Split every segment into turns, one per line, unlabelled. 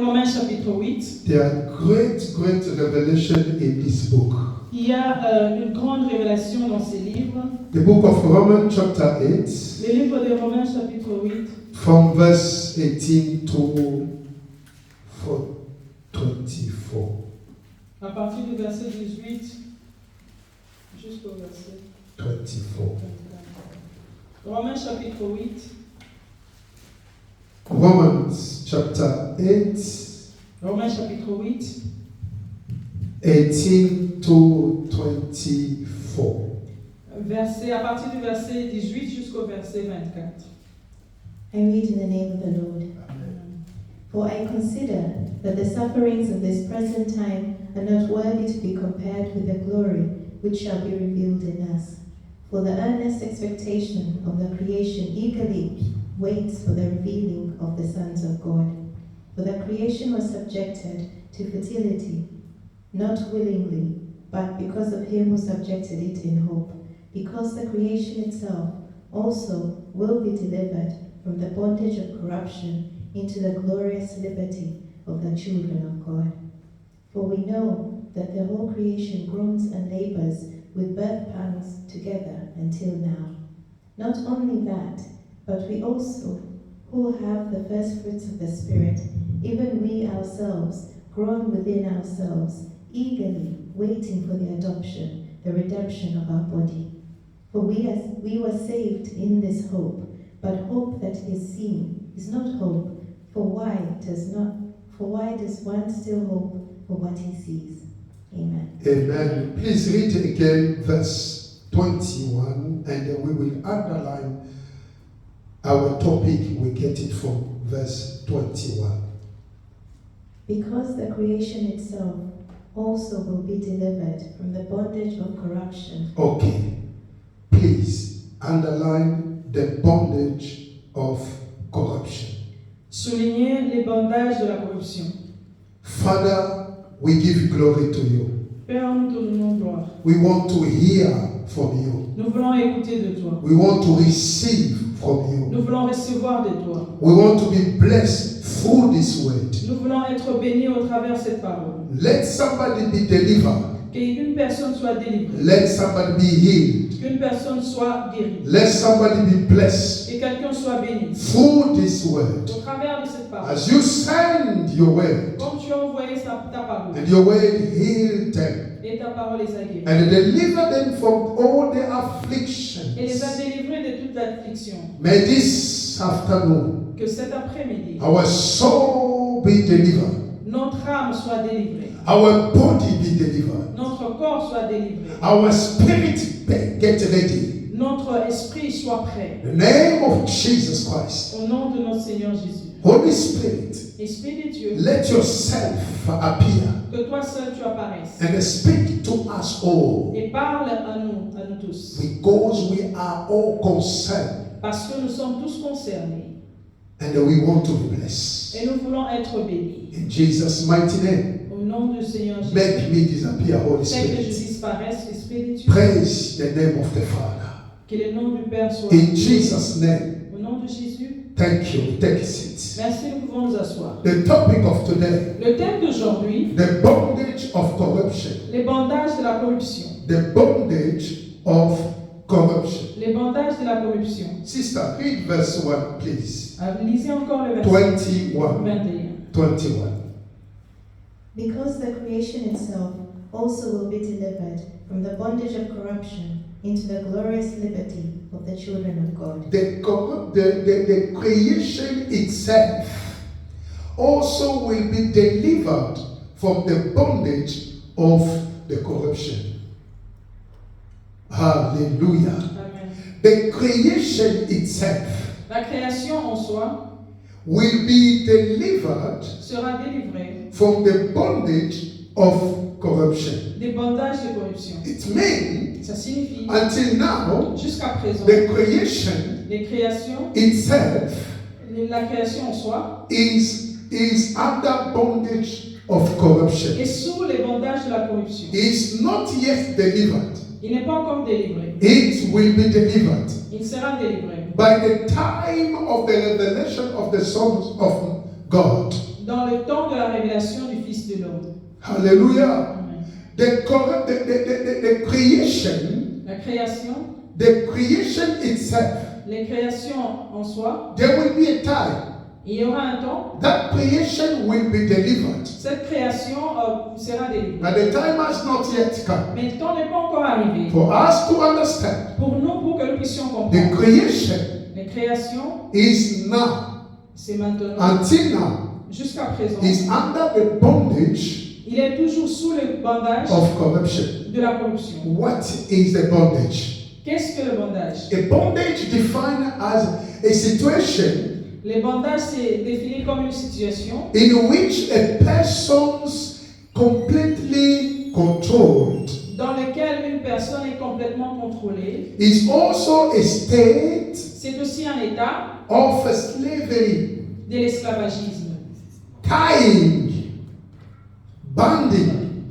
Romains chapitre 8.
There are great revelation in this book.
Il y a une grande révélation dans ces livres.
The book of Romans chapter 8,
Le livre de Romains chapitre 8,
from verse 18 to 24.
à partir du verset 18 jusqu'au verset
24.
24. Romains chapitre 8.
Romans chapter 8,
Romains chapitre 8,
18 to 24.
à partir du verset 18 jusqu'au verset 24.
I read in the name of the Lord. For I consider that the sufferings of this present time are not worthy to be compared with the glory which shall be revealed in us. For the earnest expectation of the creation eagerly waits for the revealing of the sons of God. For the creation was subjected to fertility, not willingly, but because of him who subjected it in hope, because the creation itself also will be delivered from the bondage of corruption into the glorious liberty of the children of God. For we know that the whole creation groans and labors with birth pangs together until now. Not only that, but we also, who have the first fruits of the Spirit, even we ourselves, groan within ourselves, eagerly waiting for the adoption, the redemption of our body. For we were saved in this hope, but hope that is seen is not hope. For why does one still hope for what he sees? Amen.
Amen. Please read again verse 21, and then we will underline our topic. We get it from verse 21.
Because the creation itself also will be delivered from the bondage of corruption.
Okay. Please underline the bondage of corruption.
Soulignez les bandages de la corruption.
Father, we give glory to you.
Père, nous te donnons gloire.
We want to hear from you.
Nous voulons écouter de toi.
We want to receive from you.
Nous voulons recevoir de toi.
We want to be blessed through this word.
Nous voulons être bénis au travers de cette parole.
Let somebody be delivered.
Qu'une personne soit délivrée.
Let somebody be healed.
Qu'une personne soit guérie.
Let somebody be blessed
Et quelqu'un soit béni.
through this word.
Au travers de cette parole.
As you send your word,
Comme tu as envoyé ta parole.
and your word healed them,
Et ta parole les a guéris.
and deliver them from all their
Et les a
afflictions.
délivrés de toute affliction.
May this afternoon
Que cet après-midi,
our soul be delivered,
notre âme soit délivrée.
our body be delivered,
Notre corps soit délivré.
our spirit get ready.
Notre esprit soit prêt.
In the name of Jesus Christ,
Au nom de notre Seigneur Jésus.
Holy Spirit,
Esprit de Dieu,
let yourself appear
que toi seul tu apparaisses.
and speak to us all,
Et parle à nous tous.
because we are all concerned
Parce que nous sommes tous concernés.
and we want to be blessed.
Et nous voulons être bénis.
In Jesus' mighty name,
Au nom du Seigneur Jésus.
make me disappear, Holy
Fais que je
Spirit.
disparaisse, Esprit de Dieu.
Praise the name of the Father.
Que le nom du Père soit.
In Jesus' name,
Au nom de Jésus.
thank you. Take a seat.
Merci, nous pouvons nous asseoir.
The topic of today,
Le thème d'aujourd'hui,
the bondage of corruption.
les bandages de la corruption.
The bondage of corruption.
Les bandages de la corruption.
Sister, read verse 1, please.
Lisez encore le verset
21.
21.
21.
Because the creation itself also will be delivered from the bondage of corruption into the glorious liberty of the children of God.
The creation itself also will be delivered from the bondage of the corruption. Hallelujah.
Amen.
The creation itself
La création en soi
will be delivered
sera délivrée
from the bondage of corruption.
des bandages de corruption.
It means
Ça signifie,
until now,
jusqu'à présent,
the creation
les créations,
itself
la création en soi
is under bondage of corruption.
est sous les bandages de la corruption.
Is not yet delivered.
Il n'est pas encore délivré.
It will be delivered
Il sera délivré.
by the time of the revelation of the sons of God.
dans le temps de la révélation du Fils de l'homme.
Hallelujah.
Amen.
The creation,
La création,
the creation itself,
les créations en soi,
there will be a time
il y aura un temps,
that creation will be delivered.
cette création sera délivrée.
But the time has not yet come.
Mais le temps n'est pas encore arrivé.
For us to understand,
Pour nous, pour que nous puissions
the
comprendre,
creation
les créations,
is now,
c'est maintenant,
until now,
jusqu'à présent,
is under the bondage
il est toujours sous le bandage
of corruption.
de la corruption.
What is the bondage?
Qu'est-ce que le bandage?
A bondage defined as a situation
Le bandage, c'est défini comme une situation
in which a person's completely controlled
dans laquelle une personne est complètement contrôlée.
is also a state
C'est aussi un état
of slavery,
de l'esclavagisme.
tying, binding,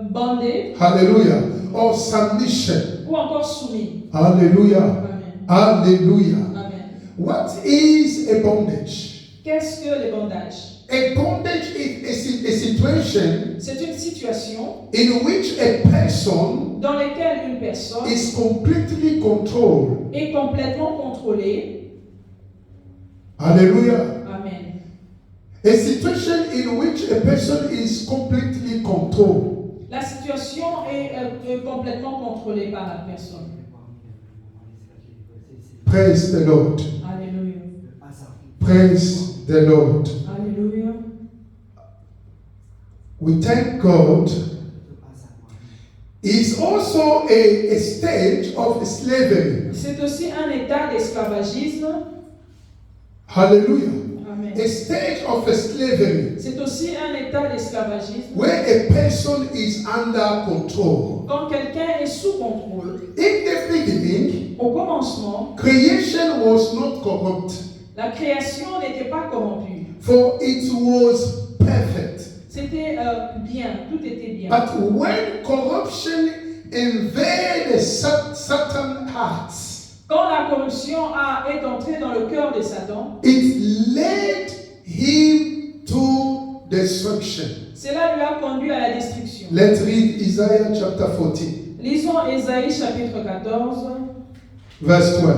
Bandé
hallelujah, or submission,
ou encore soumis.
hallelujah,
Amen.
hallelujah.
Amen.
What is a bondage?
Qu'est-ce que le bandage?
A bondage is a situation
C'est une situation
in which a person
dans laquelle une personne
is completely controlled.
est complètement contrôlée.
Hallelujah.
Amen.
A situation in which a person is completely controlled.
La situation est complètement contrôlée par la personne.
Praise the Lord.
Alléluia.
Praise the Lord.
Alléluia.
We thank God. It's also a stage of slavery.
C'est aussi un état d'esclavagisme.
Hallelujah.
Amen.
A stage of slavery
C'est aussi un état d'esclavagisme
where a person is under control.
quand quelqu'un est sous contrôle.
In the beginning,
Au commencement,
creation was not corrupt,
la création n'était pas corrompue.
for it was perfect.
C'était bien, tout était bien.
But when corruption invaded certain hearts,
Quand la corruption est entrée dans le cœur de Satan,
it led him to destruction.
cela lui a conduit à la destruction.
Let's read Isaiah chapter 14,
Lisons Ésaïe chapitre 14,
verse 12.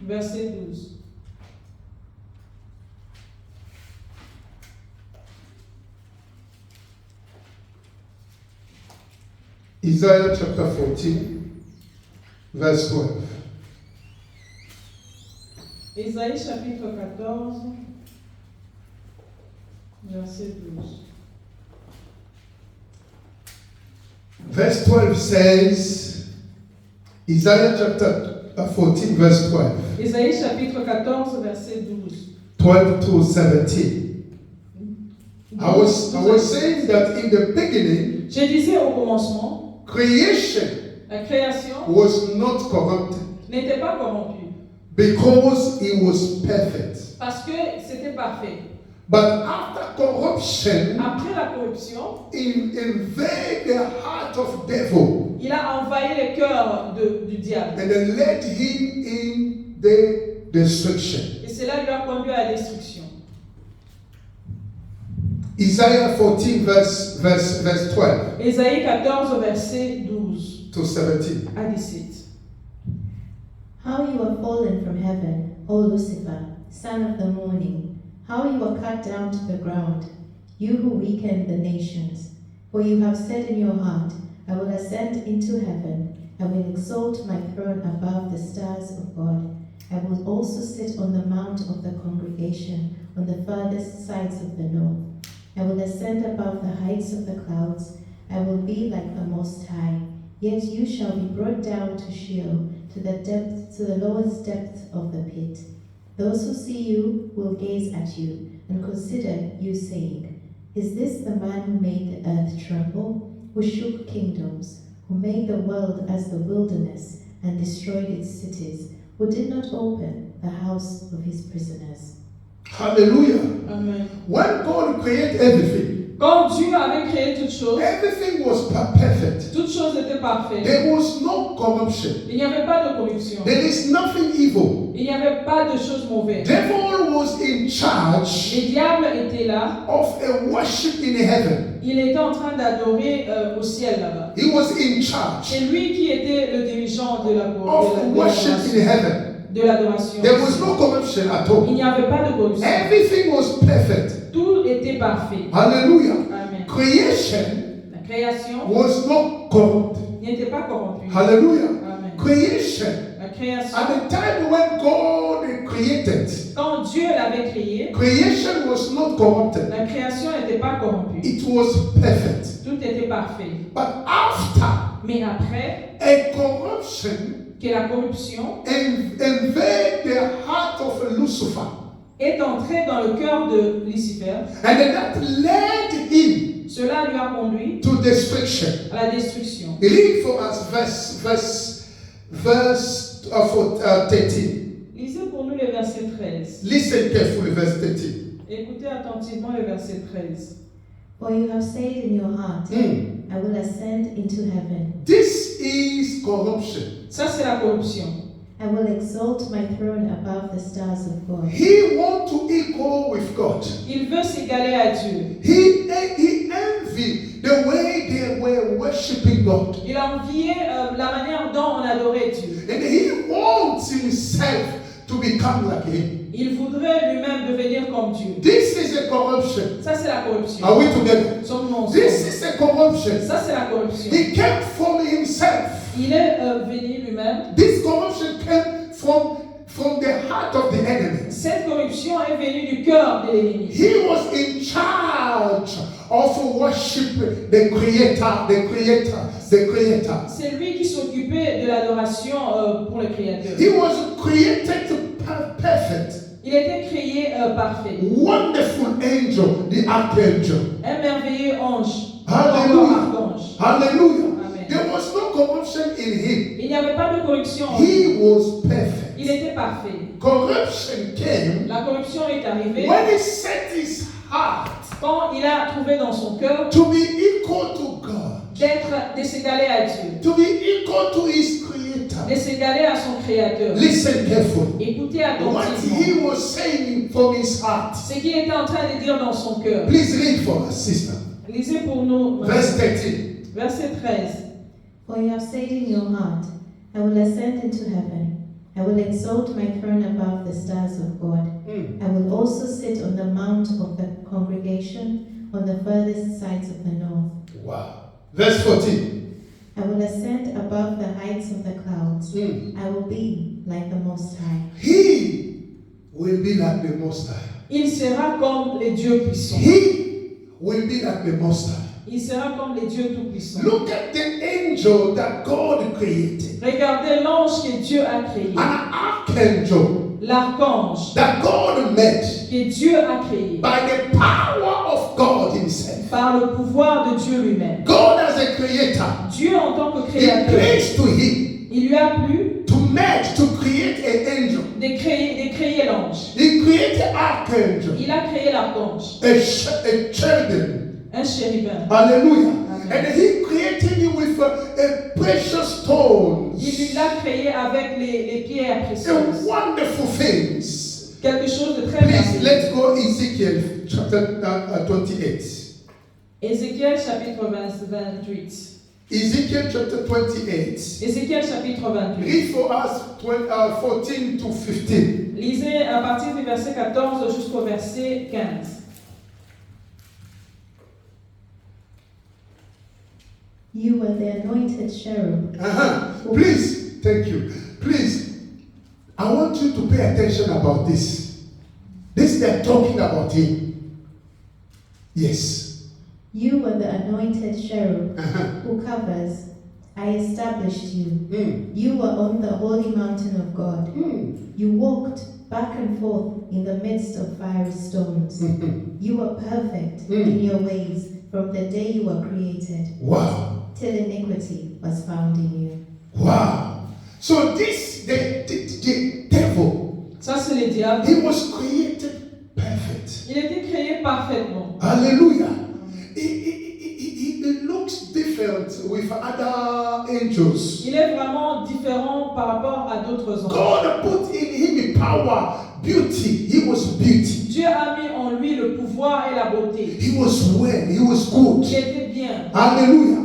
verset 12.
Isaiah chapter 14, verse 12.
Ésaïe chapitre 14, verset 12.
Verse 12 says, Isaiah chapter 14, verse 12,
Ésaïe chapitre 14, verset 12.
12 to 17. I was saying that in the beginning,
Je disais au commencement,
creation
la création
was not corrupted
n'était pas corrompue
because it was perfect.
parce que c'était parfait.
But after corruption
Après la corruption,
invaded the heart of devil
il a envahi le cœur du diable.
and then led him in the destruction.
Et cela lui a conduit à la destruction.
Isaiah 14 verse 12
Ésaïe 14, verset 12
to 17.
à 17.
How you are fallen from heaven, O Lucifer, son of the morning. How you are cut down to the ground, you who weaken the nations. For you have said in your heart, I will ascend into heaven, I will exalt my throne above the stars of God. I will also sit on the mount of the congregation, on the furthest sides of the north. I will ascend above the heights of the clouds. I will be like the Most High. Yet you shall be brought down to Sheol, to the lowest depth of the pit. Those who see you will gaze at you and consider you, saying, Is this the man who made the earth tremble, who shook kingdoms, who made the world as the wilderness and destroyed its cities, who did not open the house of his prisoners?
Hallelujah.
Amen.
When God created everything,
Quand Dieu avait créé toutes choses,
everything was perfect.
toutes choses étaient parfaites.
There was no corruption.
Il n'y avait pas de corruption.
There is nothing evil.
Il n'y avait pas de choses mauvaises.
Devil was in charge
Les diables étaient là.
of a worship in heaven.
Il était en train d'adorer au ciel là-bas.
He was in charge
C'est lui qui était le dirigeant de
of worship in heaven.
l'adoration.
There was no corruption at all.
Il n'y avait pas de corruption.
Everything was perfect.
Tout était parfait.
Hallelujah.
Amen.
Creation
La création
was not corrupt.
n'était pas corrompue.
Hallelujah.
Amen.
Creation.
La création,
At the time when God created,
quand Dieu l'avait créée,
creation was not corrupted.
la création n'était pas corrompue.
It was perfect.
Tout était parfait.
But after
Mais après
a corruption
que la corruption
invade the heart of Lucifer,
est entrée dans le cœur de Lucifer,
and that led him
cela lui a conduit
to destruction.
à la destruction.
Read for us verse 13.
Lisez pour nous le verset 13.
Listen carefully, verse 13.
Écoutez attentivement le verset 13.
For you have said in your heart, I will ascend into heaven.
This is corruption.
Ça, c'est la corruption.
I will exalt my throne above the stars of God.
He wants to equal with God.
Il veut s'égaler à Dieu.
He envied the way they were worshiping God.
Il a envié la manière dont on adorait Dieu.
And he wants himself to become like him.
Il voudrait lui-même devenir comme Dieu.
This is a corruption.
Ça, c'est la corruption.
Are we together?
Sommes-nous ensemble?
This is a corruption.
Ça, c'est la corruption.
He came from himself.
Il est venu lui-même.
This corruption came from the heart of the enemy.
Cette corruption est venue du cœur de l'ennemi.
He was in charge of worship the creator.
C'est lui qui s'occupait de l'adoration pour le Créateur.
He was created perfect.
Il était créé parfait.
Wonderful angel, the archangel.
Un merveilleux ange.
Hallelujah.
Encore archange.
Hallelujah.
Amen.
There was no corruption in him.
Il n'y avait pas de corruption en lui.
He was perfect.
Il était parfait.
Corruption came
La corruption est arrivée
when he set his heart
quand il a trouvé dans son cœur
to be equal to God,
de s'égaler à Dieu,
to be equal to his creator.
de s'égaler à son Créateur.
Listen carefully.
Écoutez
What
attentivement
he was saying from his heart.
ce qu'il était en train de dire dans son cœur.
Please read for us, sister.
Lisez pour nous
Verse 13.
verset 13.
For you have said in your heart, I will ascend into heaven. I will exalt my throne above the stars of God. I will also sit on the mount of the congregation on the furthest sides of the north.
Wow. Verse 14.
I will ascend above the heights of the clouds. I will be like the Most High.
He will be like the Most High.
Il sera comme les dieux puissants.
He will be like the Most High.
Il sera comme les dieux tout-puissants.
Look at the angel that God created.
Regardez l'ange que Dieu a créé.
An archangel
L'archange
that God made
que Dieu a créé
by the power of God himself.
par le pouvoir de Dieu lui-même.
God as a creator,
Dieu en tant que
it
créateur,
pleased to him
il lui a plu
to create an angel.
de créer l'ange.
He created archangel,
Il a créé l'archange,
a cherubim.
un chérubin.
Hallelujah.
Amen.
And he created him with a precious stones.
Il l'a créé avec les pierres
A
précieuses.
wonderful things.
Quelque chose de très
Please,
merveilleux.
let's go Ezekiel chapter 28.
Ézéchiel chapitre 28.
Ezekiel chapter 28.
Ézéchiel chapitre 28.
Read for us 14 to 15.
Lisez à partir du verset 14 jusqu'au verset 15.
You were the anointed cherub.
Please, thank you. Please, I want you to pay attention about this. This they're talking about him. Yes.
You were the anointed cherub who covers. I established you. You were on the holy mountain of God. You walked back and forth in the midst of fiery stones. You were perfect in your ways from the day you were created.
Wow.
Till iniquity was found in you.
Wow. So this, the devil,
Ça, c'est le diable.
he was created perfect.
Il était créé parfaitement.
Hallelujah. with other angels.
Il est vraiment différent par rapport à d'autres anges.
God put in him power, beauty. He was beauty.
Dieu a mis en lui le pouvoir et la beauté.
He was well. He was good.
Il était bien.
Hallelujah.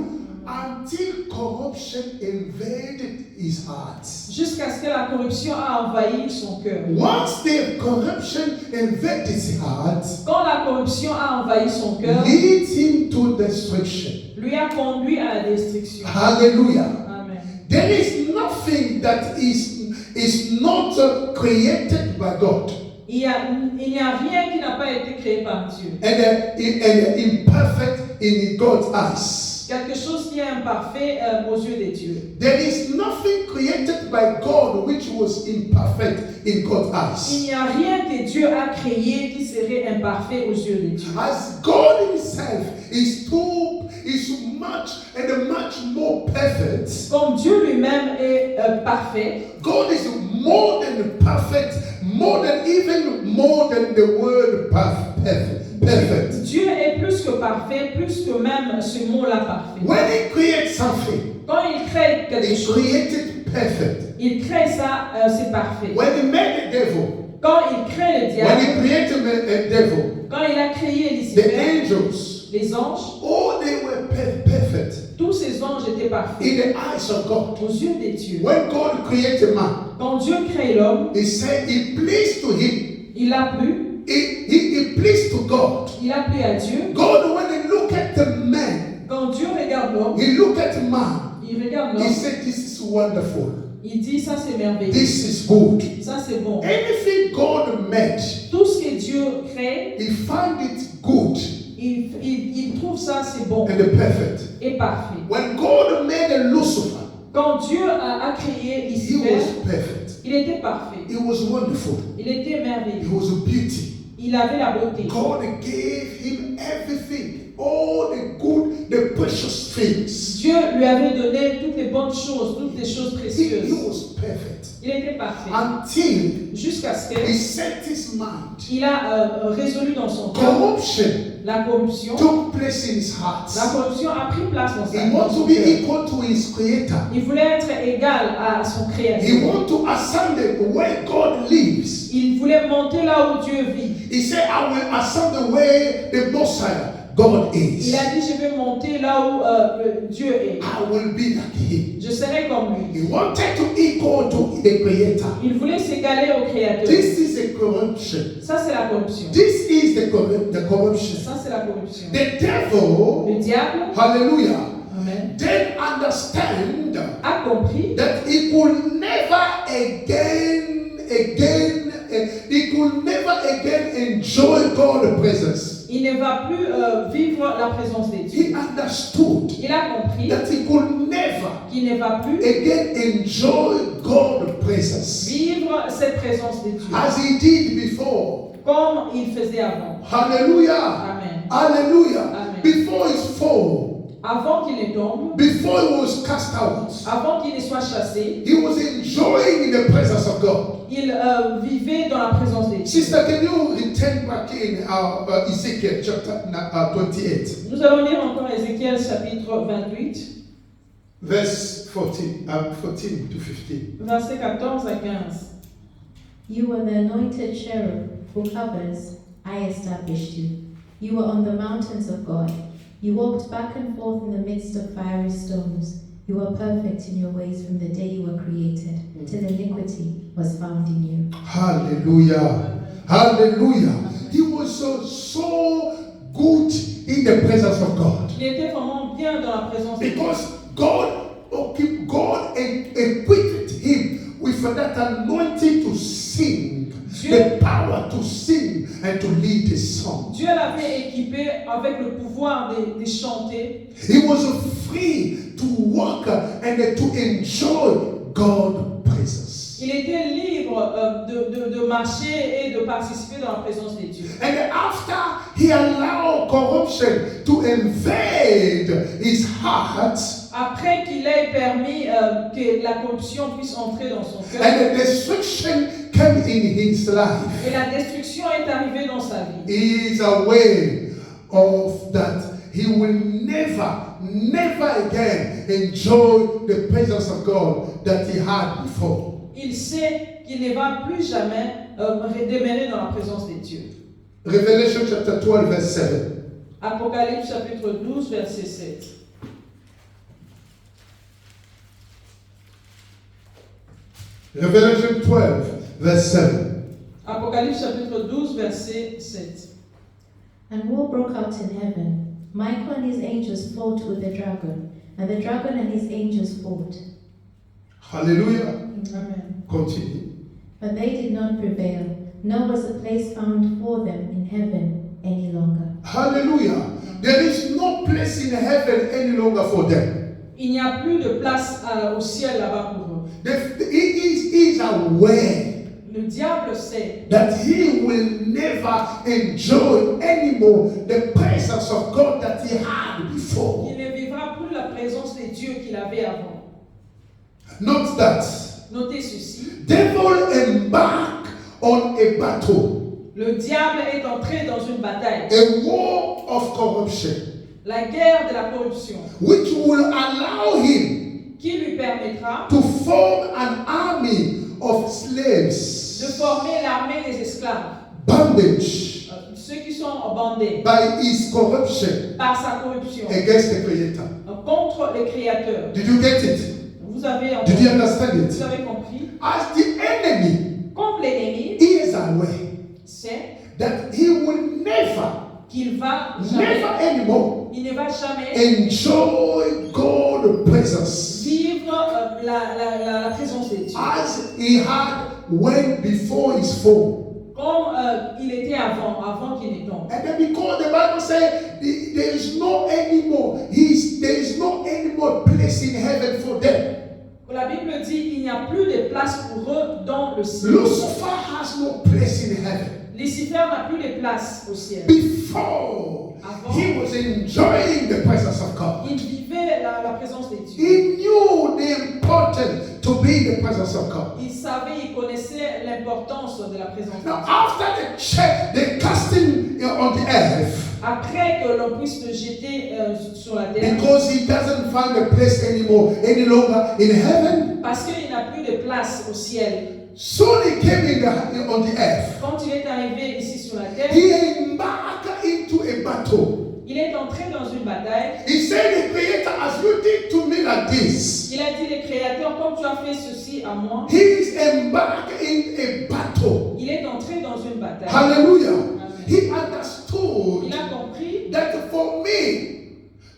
Until corruption invaded his heart.
Jusqu'à ce que la corruption a envahi son cœur.
Once the corruption invaded his heart,
Quand la corruption a envahi son cœur,
leads him to destruction.
lui a conduit à la destruction.
Hallelujah.
Amen.
There is nothing that is not created by God.
Il n'y a rien qui n'a pas été créé par Dieu.
And imperfect in God's eyes.
Quelque chose qui est imparfait aux yeux des dieux.
There is nothing created by God which was imperfect in God's
Il
eyes.
n'y a rien que Dieu a créé qui serait imparfait aux yeux des dieux.
As God himself is much and much more perfect,
Comme Dieu lui-même est parfait,
God is more than perfect, more than the word perfect.
Dieu est plus que parfait, plus que même ce mot-là parfait.
When he creates something,
Quand il crée quelque
he
chose,
created perfect.
il crée ça, c'est parfait.
When he made the devil,
Quand il crée le
when
diable,
he created the devil,
quand il a créé
the
Lucifer,
angels,
les anges,
all they were perfect
tous ces anges étaient parfaits
in the eyes of God.
aux yeux des dieux.
When God created man,
Quand Dieu crée l'homme,
he said it pleased to him.
il a plu,
It pleased to God.
il a plu à Dieu.
God, when he looked at the man,
Quand Dieu regarde l'homme,
he looked at man.
il regarde
He
l'homme,
said, "This is wonderful.
il dit ça c'est merveilleux,
This is good."
ça c'est bon.
Anything God made,
Tout ce que Dieu crée,
he found it good
il trouve ça c'est bon
and perfect.
et parfait.
When God made Lucifer,
Quand Dieu a créé
he
Lucifer,
was perfect.
il était parfait,
He was wonderful.
il était
He
merveilleux,
was a beauty.
il avait la beauté.
God gave him everything, all the good, the precious things.
Dieu lui avait donné toutes les bonnes choses, toutes les choses
He
précieuses.
was perfect
Il était parfait.
until
Jusqu'à ce
he
qu'il
set his mind.
a résolu dans son cœur
Corruption
la corruption.
took place in his heart.
La corruption a pris place dans
He
dans
wanted
son
to be
cœur.
equal to his creator.
Il voulait être égal à son
He
créateur.
wanted to ascend where God lives.
Il voulait monter là où Dieu vit.
He said, "I will ascend where the Messiah God is.
Il a dit, je vais monter là où Dieu est.
I will be like him."
Je serai comme lui.
He wanted to equal to the creator.
Il voulait s'égaler au créateur.
This is a corruption.
Ça, c'est la corruption.
This is the corruption.
Ça, c'est la corruption.
The devil,
Le diable,
hallelujah,
amen,
then understand
a compris
that he could never again enjoy God's presence.
il ne va plus vivre la présence des
He
dieux.
understood
Il a compris
that he could never
qu'il ne va plus
again enjoy God's presence
vivre cette présence des dieux
as he did before.
comme il faisait avant.
Hallelujah.
Amen.
Hallelujah.
Amen.
Before his fall,
Avant qu'il ne tombe,
before he was cast out,
avant qu'il ne soit chassé,
he was enjoying the presence of God.
il vivait dans la présence des dieux.
Sister, can you return back in Ezekiel chapter 28,
Nous allons lire encore Ézéchiel chapitre 28,
verse 14 to 15.
versets 14 à 15.
You were the anointed cherub who covers. I established you. You were on the mountains of God. You walked back and forth in the midst of fiery stones. You were perfect in your ways from the day you were created, till iniquity was found in you.
Hallelujah. Hallelujah. He was so good in the presence of God.
Il était vraiment bien dans la présence de Dieu.
Because God equipped him with that anointing to sing, the power to sing and to lead his song.
Dieu l'avait équipé avec le pouvoir de chanter.
He was free to walk and to enjoy God's presence.
Il était libre de marcher et de participer dans la présence de Dieu.
And after he allowed corruption to invade his heart,
Après qu'il ait permis que la corruption puisse entrer dans son cœur,
and the destruction came in his life,
et la destruction est arrivée dans sa vie.
he is aware of that he will never again enjoy the presence of God that he had before.
Il sait qu'il ne va plus jamais demeurer dans la présence de Dieu.
Revelation chapter 12, verse 7.
Apocalypse chapitre 12, verset 7.
Revelation 12, verse 7.
Apocalypse chapitre 12, verset 7.
And war broke out in heaven. Michael and his angels fought with the dragon, and the dragon and his angels fought.
Hallelujah.
Amen.
Continue.
But they did not prevail, nor was a place found for them in heaven any longer.
Hallelujah. There is no place in heaven any longer for them.
Il n'y a plus de place au ciel là-bas pour eux.
He is aware
Le diable sait
that he will never enjoy anymore the presence of God that he had before.
qu'il ne vivra plus la présence de Dieu qu'il avait avant.
Note that
Notez ceci.
devil embark on a battle,
Le diable est entré dans une bataille,
a war of corruption,
la guerre de la corruption,
which will allow him
qui lui permettra
to form an army of slaves,
de former l'armée des esclaves,
bondage
ceux qui sont bandés
by his corruption
par sa corruption,
against the Creator.
contre le Créateur.
Did you get it?
Vous avez
Did you
entendu?
understand
Vous
it?
avez compris?
As the enemy,
Comme l'ennemi
he is aware
sait
that he will never
qu'il va jamais,
anymore
il ne va jamais
enjoy God's presence
vivre la présence de Dieu
as he had when before his fall.
comme il était avant qu'il ne tombe.
And then because the Bible says there is no anymore place in heaven for them.
La Bible dit qu'il n'y a plus de place pour eux dans le ciel.
Lucifer has no place in heaven.
Lucifer n'a plus de place au ciel.
Before he was enjoying the presence of God.
Il vivait la présence de Dieu.
He knew the importance to be in the presence of God.
Il savait, il connaissait l'importance de la présence de
Now,
Dieu.
after the casting on the earth,
Après que l'on puisse le jeter sur la terre,
because he doesn't find a place any longer in heaven,
parce qu'il n'a plus de place au ciel.
soon he came on the earth.
Quand il est arrivé ici sur la terre,
He embarked into a battle.
il est entré dans une bataille.
He said, "The Creator, as you did to me like this,
Il a dit, le Créateur, comme tu as fait ceci à moi,
he is embarked in a battle."
il est entré dans une bataille.
Hallelujah.
Amen.
He understood
Il a compris
that for me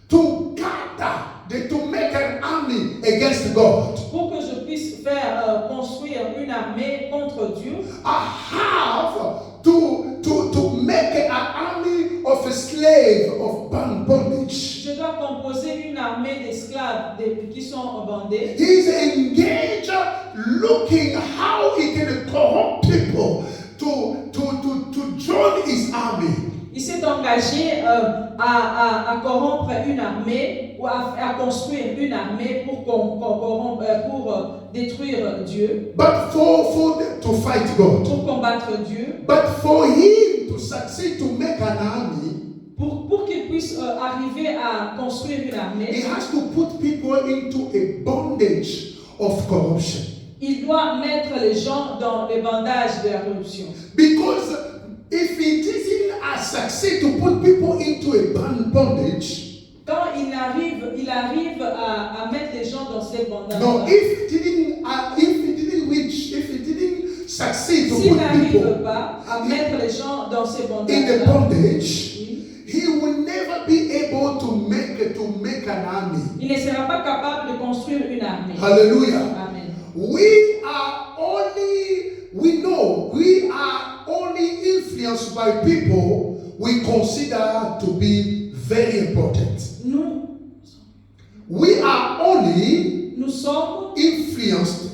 to gather, to make an army against God,
pour que je puisse faire construire une armée contre Dieu,
I have to make an army of a slave of bondage.
je dois composer une armée d'esclaves qui sont bandés.
He's engaged looking how he can corrupt people to join his army.
Il s'est engagé à corrompre une armée ou à construire une armée pour détruire Dieu,
But to fight God.
pour combattre Dieu,
But for him to succeed to make an army,
pour qu'il puisse arriver à construire une
he
armée.
has to put people into a bondage of corruption.
Il doit mettre les gens dans les bandages de la corruption.
Because if he didn't succeed to put people into a bondage,
Quand il arrive à mettre les gens dans ces bandages.
no, if he didn't succeed to
S'il
put
n'arrive
people
pas à mettre les gens dans ces
in the
bandages,
bondage, he will never be able to make an army.
il ne sera pas capable de construire une armée.
Hallelujah.
Amen.
We are only influenced by people we consider to be very important. We are only
Nous sommes influencés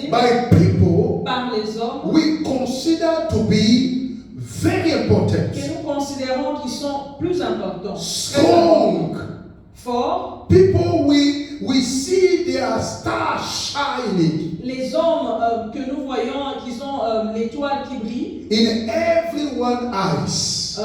by people
par les hommes
we consider to be very important.
que nous considérons qui sont plus importants,
Strong.
forts.
People we see their star shining
Les hommes que nous voyons, qui sont l'étoile qui brille,
in everyone's eyes.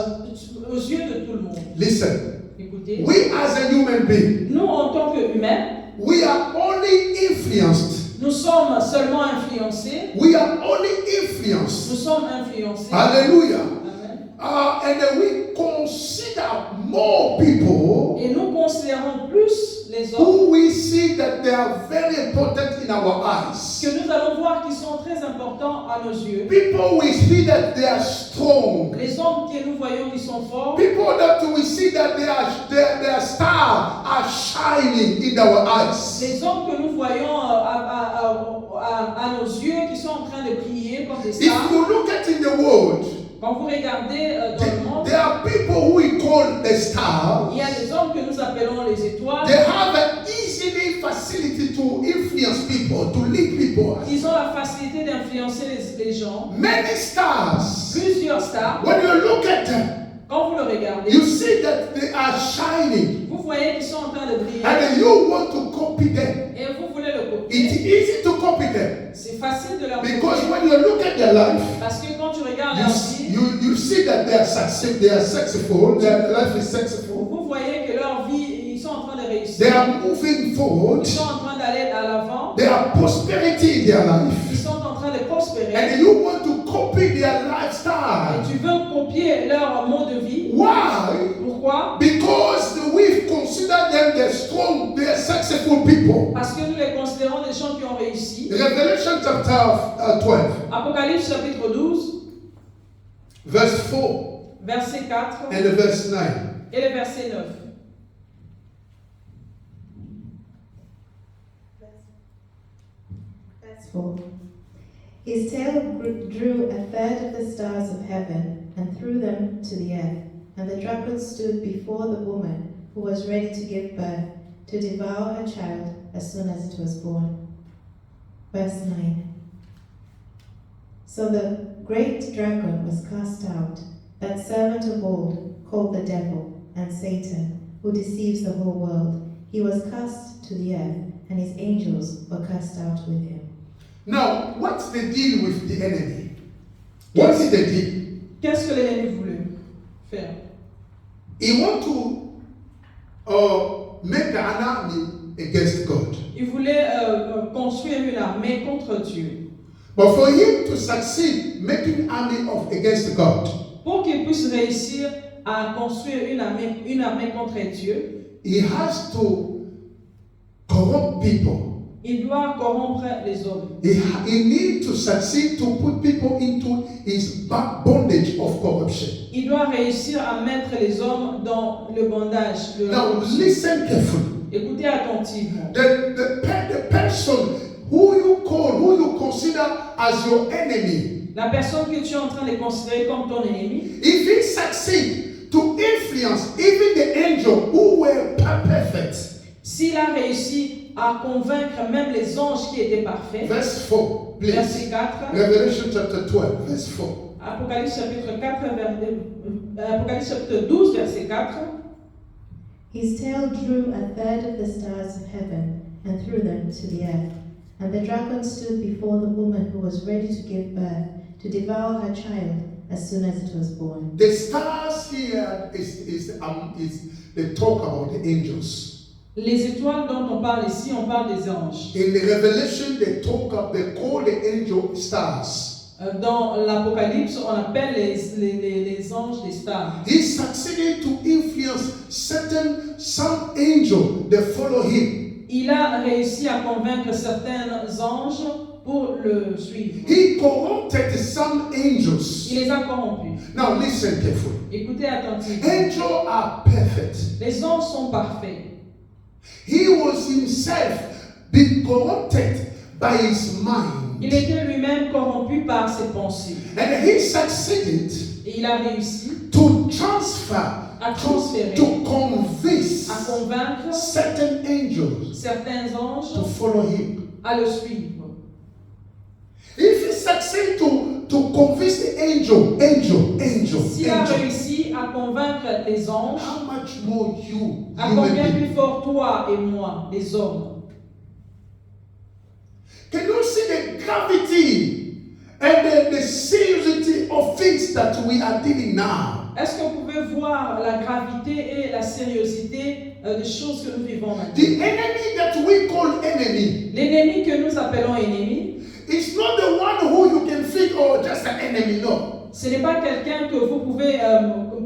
aux yeux de tout le monde.
Listen,
Écoutez,
we as a human being,
nous en tant qu'humains,
we are only influenced.
nous sommes seulement influencés.
We are only
Nous
influenced.
sommes influencés.
Hallelujah.
Amen.
And then we consider more people
Et nous considérons plus les hommes
who we see that they are very important in our eyes.
que nous allons voir qui sont très importants à nos yeux.
People we see that they are strong.
Les hommes que nous voyons qui sont forts.
People that we see that their stars are shining in our eyes.
Les hommes que nous voyons à nos yeux qui sont en train de briller comme des
If
stars.
you look at in the world,
Quand vous regardez dans le monde,
there are people who we call the stars.
il y a des hommes que nous appelons les étoiles.
They have an easily facility to influence people, to lead people.
Ils ont la facilité d'influencer les gens.
Many stars.
Plusieurs stars.
When you look at them,
Quand vous le regardez,
you see that they are shining,
vous voyez qu'ils sont en train de briller.
and you want to copy them.
Et vous voulez le
It's
copier.
easy to copy them
C'est facile de leur
because
copier.
when you look at their life,
Parce que quand tu regardes leur vie,
you see that they are successful. Their life is successful.
vous voyez que leur vie, ils sont en train de réussir.
They are moving forward.
Ils sont en train d'aller à l'avant.
There are prosperity in their
Ils
life,
sont en train de prospérer.
and you want to copy their
Et
lifestyle.
tu veux copier leur mode de vie.
Why?
Pourquoi?
Because we consider them the strong, the successful people.
Parce que nous les considérons des gens qui ont réussi.
Revelation chapter 12,
Apocalypse chapitre 12,
verse 4
verset 4
and verse 9.
et le verset 9.
Verse 4. His tail drew a third of the stars of heaven and threw them to the earth. And the dragon stood before the woman who was ready to give birth, to devour her child as soon as it was born. Verse 9. So the great dragon was cast out, that servant of old, called the devil and Satan, who deceives the whole world. He was cast to the earth, and his angels were cast out with him.
Now, what's the deal with the enemy? What is the deal?
Qu'est-ce que l'ennemi voulait faire?
He wants to make an army against God.
Il voulait construire une armée contre Dieu.
But for him to succeed making army against God,
Pour qu'il puisse réussir à construire une armée contre Dieu,
he has to corrupt people.
il doit corrompre les hommes.
He needs to succeed to put people into his bondage of corruption.
Il doit réussir à mettre les hommes dans le bandage de la
Now,
corruption.
listen carefully.
Écoutez attentivement.
The person who you consider as your enemy,
La personne que tu es en train de considérer comme ton ennemi,
if he succeed to influence even the angel who were perfect,
s'il a réussi à convaincre même les anges qui étaient parfaits,
verse 4, please.
verset 4,
Revelation chapter 12, verse 4.
Apocalypse chapitre 4, Apocalypse chapitre 12, verset 4.
His tail drew a third of the stars of heaven and threw them to the earth. And the dragon stood before the woman who was ready to give birth, to devour her child as soon as it was born.
The stars here is they talk about the angels.
Les étoiles dont on parle ici, on parle des anges.
In the Revelation, they call the angel stars.
Dans l'Apocalypse, on appelle les anges des stars.
He succeeded to influence some angel that follow him.
Il a réussi à convaincre certains anges pour le suivre.
He corrupted some angels.
Il les a corrompus.
Now listen carefully.
Écoutez attentivement.
Angels are perfect.
Les anges sont parfaits.
He was himself being corrupted by his mind.
Il était lui-même corrompu par ses pensées.
And he succeeded
Et il a réussi
to transfer,
à transférer,
to convince
à convaincre
certain angels
certains
to
anges
follow him.
à le suivre.
If he succeeds to convince the angel,
S'il a réussi à convaincre les anges,
how much more you,
à
human
combien
being?
plus fort toi et moi, les hommes?
Can you see the gravity and the seriousness of things that we are dealing now?
Est-ce que vous pouvez voir la gravité et la sérieuxité des choses que nous vivons maintenant?
The enemy that we call enemy
L'ennemi que nous appelons ennemi,
is not the one who you can think, oh, just an enemy. No.
ce n'est pas quelqu'un que vous pouvez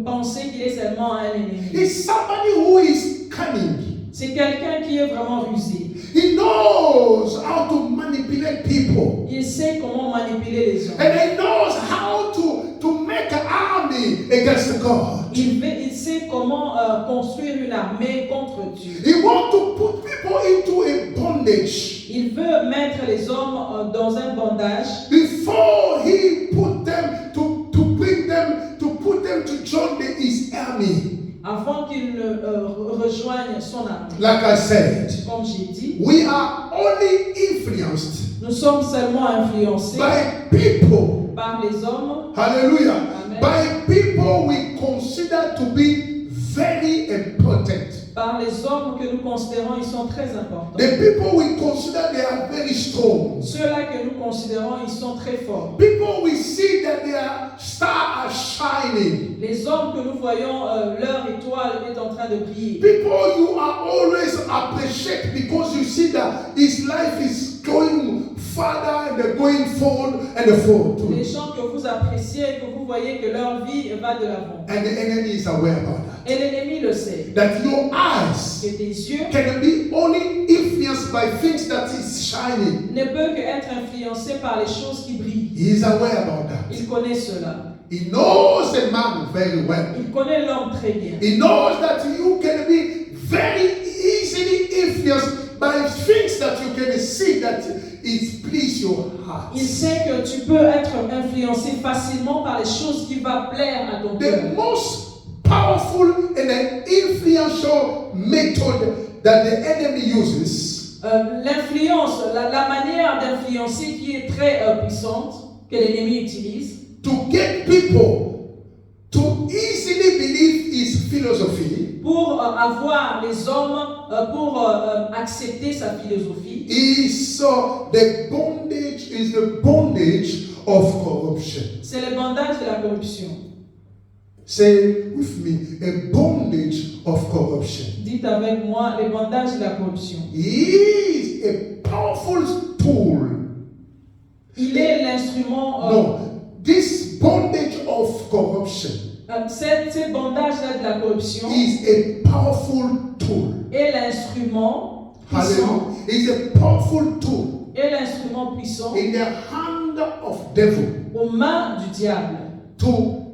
penser qu'il est seulement un ennemi.
It's somebody who is cunning.
C'est quelqu'un qui est vraiment rusé.
He knows how to manipulate people.
Il sait comment manipuler les gens.
And he knows how to make an army against God.
Il sait comment construire une armée contre Dieu.
He wants to put people into a bondage
Il veut mettre les hommes dans un bandage
before he put them to bring them to put them to join his army.
avant qu'il ne rejoigne son armée.
Like I said,
Comme j'ai dit,
we are only influenced
nous sommes seulement influencés
by people.
par les hommes,
Hallelujah.
Amen.
By people we consider to be very important.
par les hommes que nous considérons, ils sont très importants.
The people we consider they are very strong.
Ceux-là que nous considérons, ils sont très forts.
People we see that their stars are shining.
Les hommes que nous voyons, leur étoile est en train de briller.
People you are always appreciate because you see that his life is going further and they're going forward and forward.
Les gens que vous appréciez, que vous voyez que leur vie va de l'avant.
And the enemy is aware about that.
Et l'ennemi le sait.
That your eyes
Que tes yeux
can be only influenced by things that is shining.
ne peuvent qu'être influencés par les choses qui brillent.
He is aware about that.
Il connaît cela.
He knows the man very well.
Il connaît l'homme très bien.
He knows that you can be very easily influenced by things that you can see that it please your heart.
Il sait que tu peux être influencé facilement par les choses qui vont plaire à ton cœur.
The most powerful and influential method that the enemy uses
L'influence, la manière d'influencer qui est très puissante, que l'ennemi utilise,
to get people to easily believe his philosophy
pour avoir les hommes, pour accepter sa philosophie,
is the bondage of corruption.
c'est le bandage de la corruption.
Say with me, a bondage of corruption.
Dites avec moi, le bandage de la corruption.
He is a powerful tool.
Il est l'instrument.
No, this bondage of corruption
Ce bandage-là de la corruption
is a powerful tool.
est l'instrument puissant.
Hallelujah. It's a powerful tool
Est l'instrument puissant
in the hand of devil
aux mains du diable
to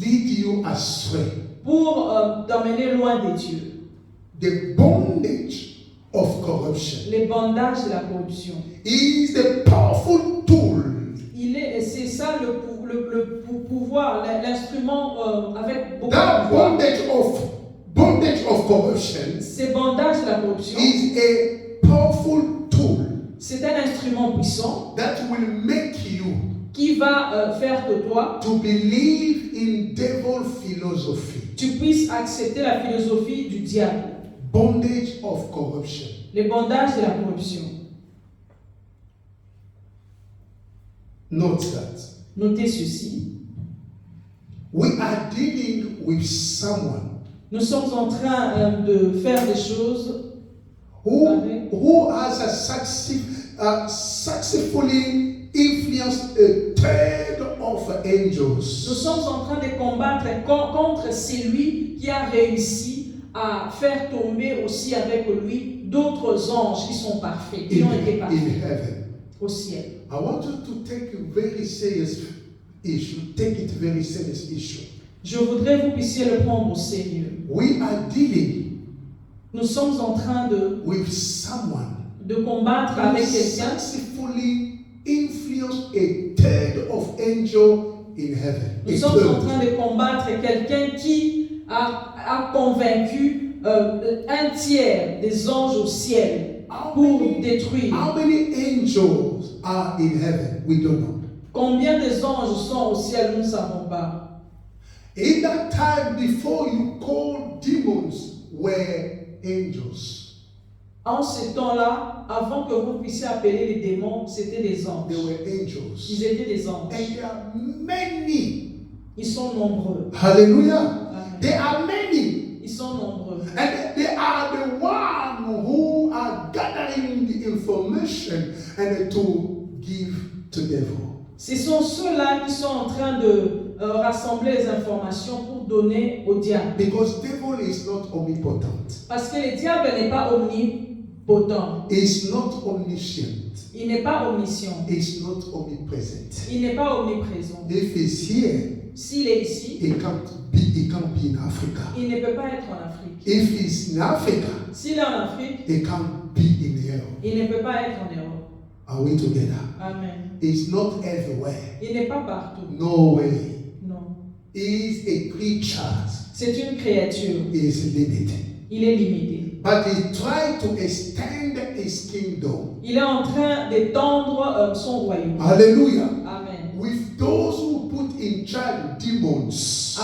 lead you astray.
pour t'emmener loin des dieux.
The bondage of corruption
Les bandages de la corruption.
is the powerful tool
C'est ça le pouvoir, l'instrument avec beaucoup
that
de pouvoir.
bondage of corruption
Ces bandages de la corruption,
is a powerful tool
c'est un instrument puissant
that will make you
qui va faire que toi,
to believe in devil philosophy.
tu puisses accepter la philosophie du diable.
Bondage of corruption.
Les bandages de la corruption.
Note that.
Notez ceci.
We are dealing with someone
Nous sommes en train de faire des choses
who has successfully influenced a third of
Nous
angels.
sommes en train de combattre contre celui qui a réussi à faire tomber aussi avec lui d'autres anges qui sont parfaits, qui ont été
In
parfaits
heaven.
au ciel.
I want you to take a very serious issue. Take it very serious issue.
Je voudrais que vous puissiez le prendre au sérieux.
We are dealing
Nous sommes en train
with someone
de combattre
who
avec quelqu'un
successfully influenced a third of angel in heaven.
Nous
A
sommes en
third.
train de combattre quelqu'un qui a convaincu un tiers des anges au ciel pour détruire.
How many angels are in heaven? We don't know.
Combien des anges sont au ciel, nous ne savons pas.
In that time before you called demons were angels.
En ce temps-là, avant que vous puissiez appeler les démons, c'était des anges.
They were
Ils
angels.
étaient des anges.
And there are many
Ils sont nombreux.
Hallelujah.
Amen.
There are many.
Ils sont nombreux.
And they are the one who are gathering the information and to give to devil.
Ce sont ceux-là qui sont en train de rassembler les informations pour donner au diable.
Because devil is not omnipotent.
Parce que le diable n'est pas omnipotent.
Is not omniscient.
Il n'est pas omniscient.
Is not omnipresent.
Il n'est pas omniprésent.
If he's here,
S'il est ici,
he can't be in Africa.
il ne peut pas être en Afrique.
If he's in Africa,
S'il est en Afrique,
he can't be in Europe.
il ne peut pas être en Europe.
Are we together?
Amen.
He's not everywhere.
Il n'est pas partout.
No way.
Non.
He's a creature.
C'est une créature.
He is limited.
Il est limité.
But he tried to extend his kingdom.
Il est en train d'étendre son royaume.
Hallelujah.
Amen.
With those who put in charge demons.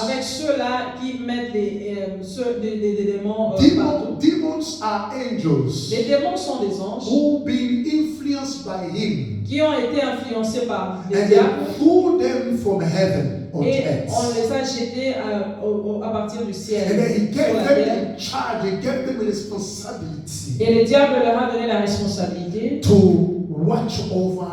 Avec ceux-là qui mettent des démons partout.
Demons are angels
Les démons sont des anges
who been influenced by him.
qui ont été influencés par les
And
diables
they threw them from heaven on
et
earth.
on les a jetés à partir du ciel
And then he
sur
gave
la
them
terre.
in charge, he gave them a responsibility
Et le diable leur a donné la responsabilité
to watch over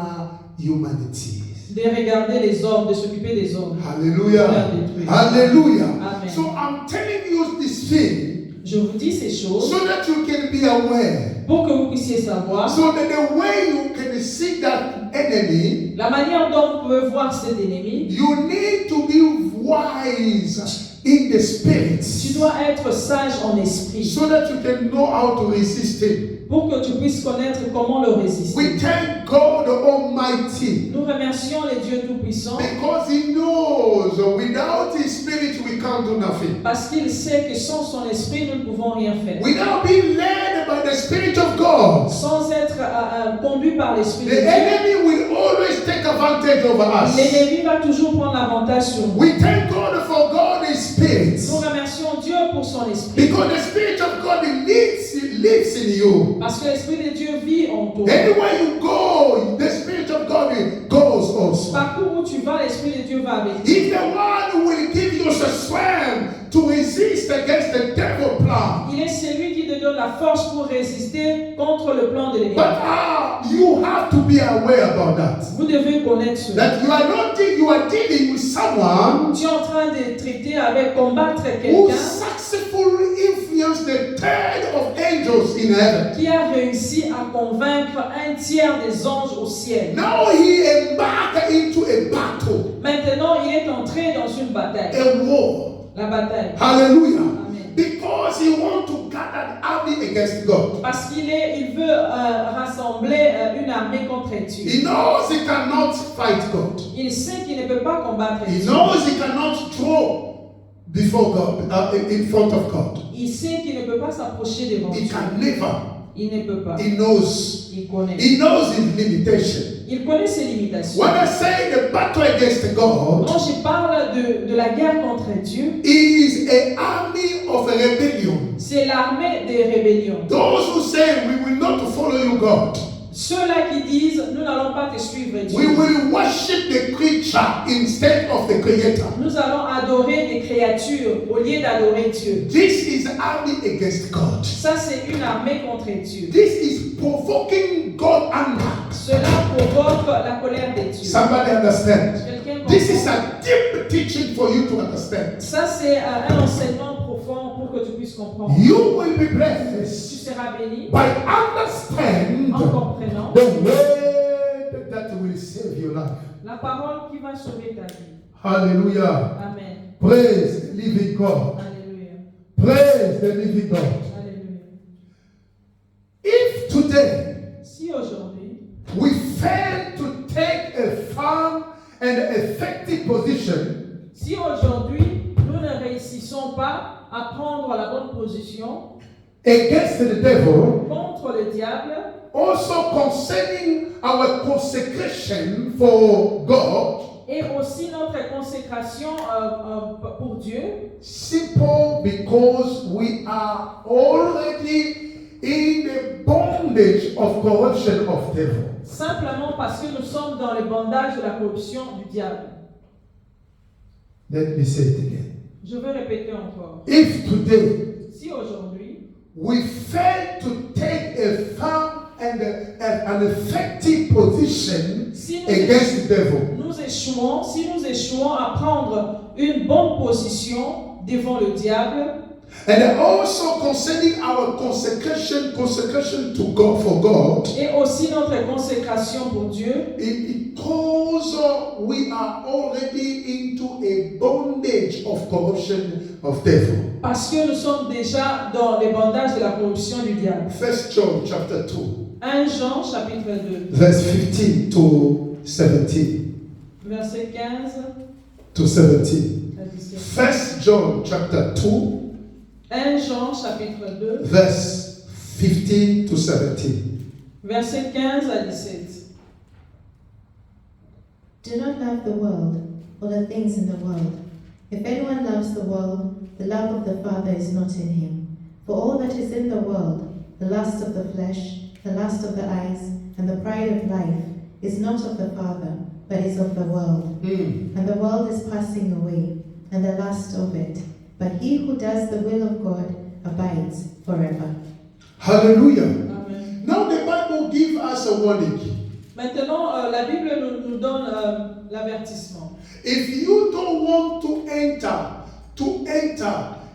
humanity.
de regarder les hommes, de s'occuper des hommes.
Hallelujah.
Pour les détruire.
Hallelujah.
Amen.
So I'm telling you this thing
Je vous dis ces choses
so that you can be aware.
pour que vous puissiez savoir
So that the way you can see that enemy,
la manière dont vous pouvez voir cet ennemi.
you need to be wise in the spirit
Tu dois être sage en esprit
so that you can know how to resist him.
pour que tu puisses connaître comment le résister.
We thank God Almighty
Nous remercions les dieux tout-puissants
because He knows without His Spirit we can't do nothing.
parce qu'il sait que sans son esprit, nous ne pouvons rien faire.
Without being led by the Spirit of God,
Sans être conduit par l'esprit de
the
Dieu,
enemy will always take advantage over us.
l'ennemi va toujours prendre l'avantage sur nous.
We thank God for God's Spirit
Nous remercions Dieu pour son esprit
because the Spirit of God lives in you.
parce que l'esprit de Dieu vit en toi.
Anywhere you go, the Spirit of God goes also.
Partout où tu vas, l'esprit de Dieu va avec toi.
He's the one who will give you the strength to resist against the devil plan.
Il est celui qui te donne la force pour résister contre le plan de l'ennemi.
But you have to be aware about that.
Vous devez connaître cela.
That you are dealing with someone
Tu es en train de traiter avec, combattre
who
quelqu'un
successfully influenced the third of angels in heaven.
qui a réussi à convaincre un tiers des anges au ciel.
Now he embarked into a battle,
Maintenant, il est entré dans une bataille.
a war.
La bataille.
Hallelujah.
Amen.
Because he wants to gather an army against God.
Parce il veut rassembler une armée contre Dieu.
He knows he cannot fight God.
Il sait qu'il ne peut pas combattre
He
Dieu.
knows he cannot throw before God, in front of God.
Il sait qu'il ne peut pas s'approcher devant
He
Dieu.
can never.
Il ne peut pas.
He knows.
Il connaît.
He knows his limitation.
Il connaît ses limitations.
When I say the battle against God,
Quand je parle de la guerre contre Dieu,
is an army of rebellion.
c'est l'armée des rébellions.
Those who say we will not follow you, God.
Ceux-là qui disent, nous n'allons pas te suivre, Dieu.
We will worship the creature instead of the creator.
Nous allons adorer des créatures au lieu d'adorer Dieu.
This is army against God.
Ça, c'est une armée contre Dieu.
This is provoking God anger.
Cela provoque la colère de Dieu.
Somebody understand?
Quelqu'un
This
comprend?
is a deep teaching for you to understand.
Ça, c'est un enseignement profond pour que tu puisses comprendre.
You will be
Tu
blessed
seras béni
by understand
en comprenant
the word that will save your life.
la parole qui va sauver ta vie.
Hallelujah.
Amen.
Praise the living God.
Alléluia.
Praise the living God.
Alléluia.
If today
Si aujourd'hui,
we fail to take a firm and effective position,
si aujourd'hui, nous ne réussissons pas à prendre la bonne position
against the devil,
contre le diable,
also concerning our consecration for God,
et aussi notre consécration pour Dieu,
simple because we are already in the bondage of corruption of devil.
simplement parce que nous sommes dans le bandage de la corruption du diable.
Let me say it again.
Je veux répéter encore.
If today
Si aujourd'hui,
we fail to take a firm and an effective position
si
against the devil,
si nous échouons à prendre une bonne position devant le diable,
and also concerning our consecration to God for God,
et aussi notre consécration pour Dieu,
because we are already into a bondage of corruption of devil.
parce que nous sommes déjà dans les bandages de la corruption du diable.
1 John chapter 2,
1 Jean chapitre 2,
verse 15 to 17.
verset 15
To 17.
à 17.
1 John chapter 2,
1 Jean chapitre 2,
verse 15 to 17.
verset 15 à 17.
Do not love the world or the things in the world. If anyone loves the world, the love of the Father is not in him. For all that is in the world, the lust of the flesh, the lust of the eyes, and the pride of life, is not of the Father, but is of the world. And the world is passing away, and the lust of it. But he who does the will of God abides forever.
Hallelujah.
Amen.
Now the Bible gives us a warning.
Maintenant, la Bible nous donne l'avertissement.
If you don't want to enter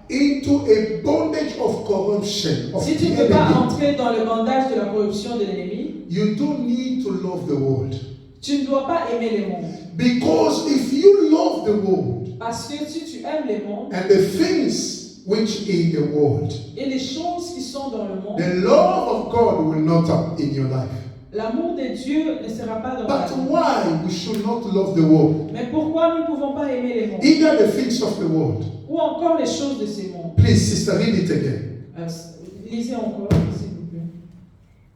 into a bondage of corruption of
Si tu ne
the
veux pas
enemy,
entrer dans le bandage de la corruption de l'ennemi,
you don't need to love the world.
tu ne dois pas aimer les mondes.
Because if you love the world
Parce que si tu aimes les mondes
and the things which in the world,
et les choses qui sont dans le monde,
the love of God will not up in your life.
l'amour de Dieu ne sera pas dans ta
But
vie.
why we should not love the world?
Mais pourquoi nous ne pouvons pas aimer les mondes?
Either the things of the world.
Ou encore les choses de ces mondes?
Please, sister, read it again.
Lisez encore, s'il vous plaît.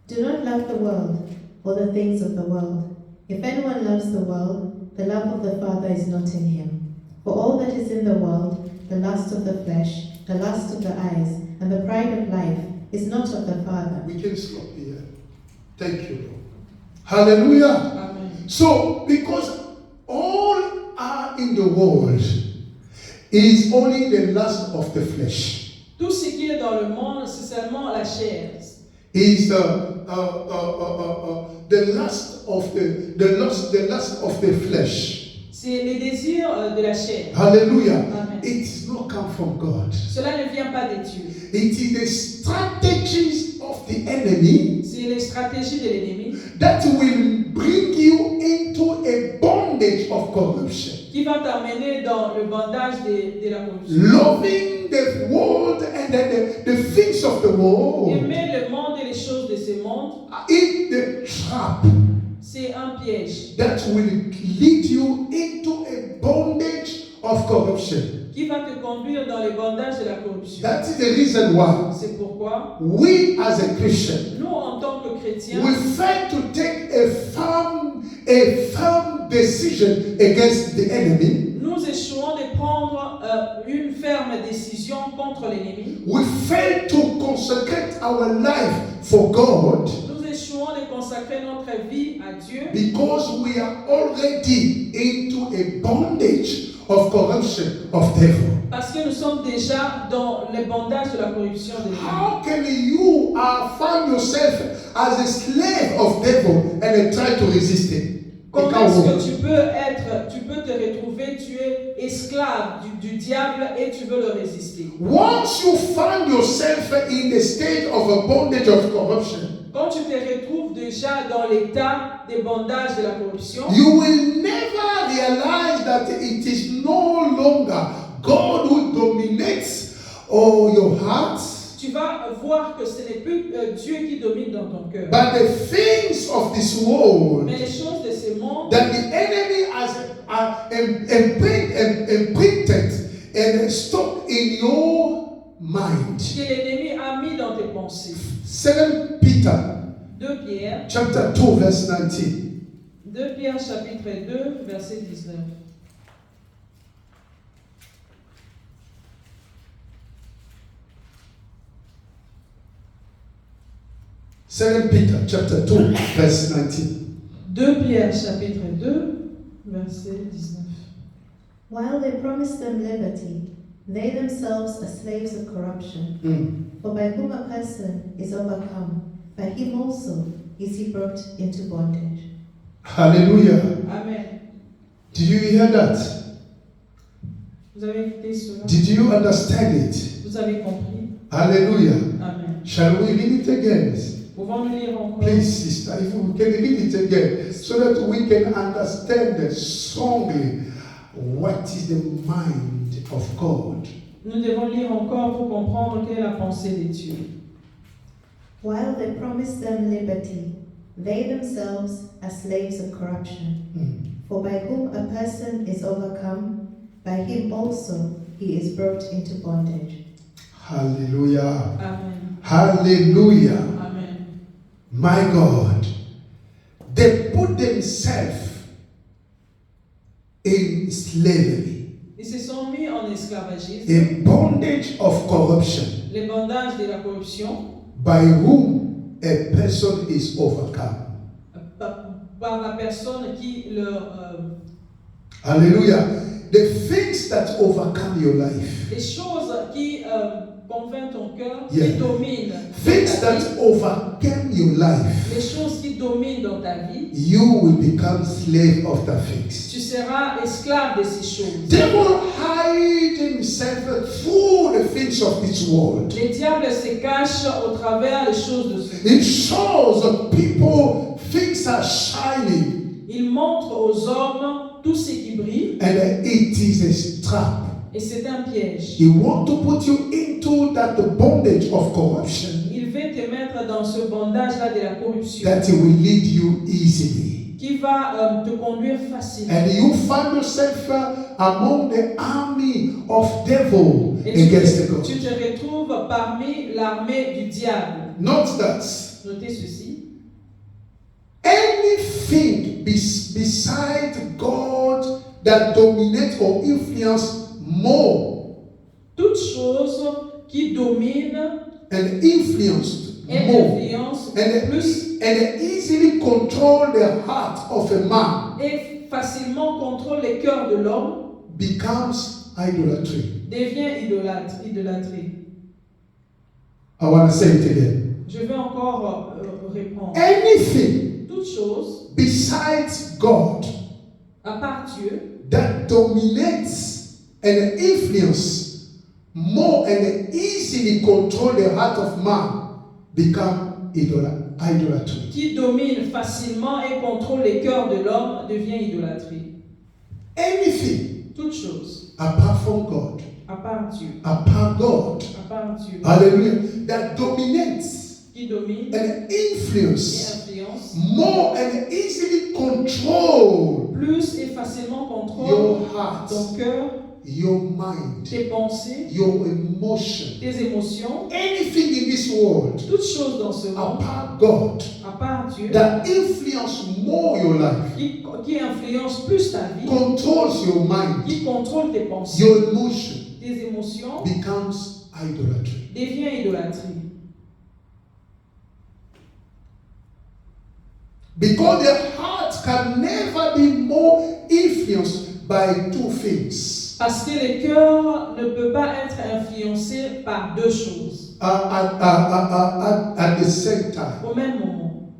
Do not love the world or the things of the world. If anyone loves the world, the love of the Father is not in him. For all that is in the world, the lust of the flesh, the lust of the eyes, and the pride of life, is not of the Father.
We can stop here. Thank you, Lord. Hallelujah.
Amen.
So, because all are in the world is only the lust of the flesh.
Tout ce qui est dans le monde, c'est seulement la chair.
Is the lust of the lust of the flesh.
C'est les désirs de la chair.
Hallelujah.
Amen.
It is not come from God.
Cela ne vient pas de Dieu.
It is the strategies of the enemy
C'est les stratégies de l'ennemi
that will bring you into a bondage of corruption.
qui va t'amener dans le bandage de la corruption.
Loving the world and the things of the world
Aimer le monde et les choses de ce monde,
is the trap
c'est un piège
that will lead you into a bondage of corruption.
qui va te conduire dans les bandages de la corruption.
That is the reason why
C'est pourquoi
we as a Christian,
nous, en tant que chrétiens,
we fail to take a firm decision against the enemy.
nous échouons de prendre une ferme décision contre l'ennemi.
We fail to consecrate our life for God
Nous échouons de consacrer notre vie à Dieu
because we are already into a bondage of corruption of devil.
parce que nous sommes déjà dans les bandages de la corruption de l'ennemi.
How can you find yourself as a slave of devil and try to resist it?
Comment est-ce que tu peux te retrouver, tu es esclave du diable et tu veux le résister.
Once you find yourself in a state of a bondage of corruption,
Quand tu te retrouves déjà dans l'état des bandages de la corruption,
you will never realize that it is no longer God who dominates your heart,
tu vas voir que ce n'est plus Dieu qui domine dans ton cœur.
but the things of this world
Mais les choses de ce monde
that the enemy has imprinted and stopped in your mind.
que l'ennemi a mis dans tes pensées.
2 Peter
2 Pierre,
chapter 2 verse 19.
2 Pierre chapitre 2, verset 19.
Second Peter chapter 2 verse 19.
2 Pierre chapitre 2, verset 19.
While they promise them liberty, they themselves are slaves of corruption. For by whom a person is overcome, by him also is he brought into bondage.
Hallelujah.
Amen.
Did you hear that?
Vous avez écouté cela?
Did you understand it?
Vous avez compris?
Hallelujah.
Amen.
Shall we read it again?
Pouvons-nous lire encore?
Please, sister, if we can read it again so that we can understand strongly what is the mind of God.
Nous devons lire encore pour comprendre quelle est la pensée de Dieu.
While they promise them liberty, they themselves are slaves of corruption. For by whom a person is overcome, by him also he is brought into bondage.
Hallelujah.
Amen.
Hallelujah.
Amen.
My God. They put themselves in slavery,
Ils se sont mis en esclavagisme,
in bondage of corruption,
les bandages de la corruption,
by whom a person is overcome.
par la personne qui leur...
Hallelujah. The things that overcome your life,
les choses qui convainquent ton cœur,
Yeah.
qui dominent
things
ta vie,
that overcome your life,
les choses qui dominent dans ta vie,
you will become slave of the things.
tu seras esclave de ces choses.
Devil hide himself through the things of this world.
Le diable se cache au travers des choses de ce monde.
It shows that people things are shining,
Il montre aux hommes tout ce qui brille
and it is a trap.
et c'est un piège.
He wants to put you into that bondage of corruption
Il veut te mettre dans ce bandage-là de la corruption
that it will lead you easily.
qui va te conduire facilement.
And you find yourself among the army of devil
Et
against the God.
tu te retrouves parmi l'armée du diable.
Note that
Notez ceci.
anything beside God that dominates or influence more
Toute chose qui domine
and influenced
et
more
influence
and,
plus
and easily control the heart of a man
et facilement contrôle les cœurs de l'homme
becomes idolatry.
devient idolâtrie.
I want to say it again.
Je vais encore répondre.
Anything
Toute chose,
besides God
à part Dieu,
that dominates and influence more and easily control the heart of man become idolatry.
qui domine facilement et contrôle les cœurs de l'homme devient idolâtrie.
Anything
Toute chose,
apart from God,
à part Dieu,
apart God,
à part Dieu,
hallelujah, that dominates
qui domine
and
et
influence
influence
more and easily control
plus et facilement contrôle
your heart,
ton cœur,
your mind,
tes pensées,
your emotion,
tes émotions,
anything in this world
toutes choses dans ce monde,
apart God
à part Dieu,
that influence more your life,
qui influence plus ta vie,
controls your mind,
qui contrôle tes pensées,
your emotion
tes émotions,
becomes idolatry.
devient idolâtrie.
Because the heart can never be more influenced by two things
Parce que le cœur ne peut pas être influencé par deux choses
at the same time.
au même moment.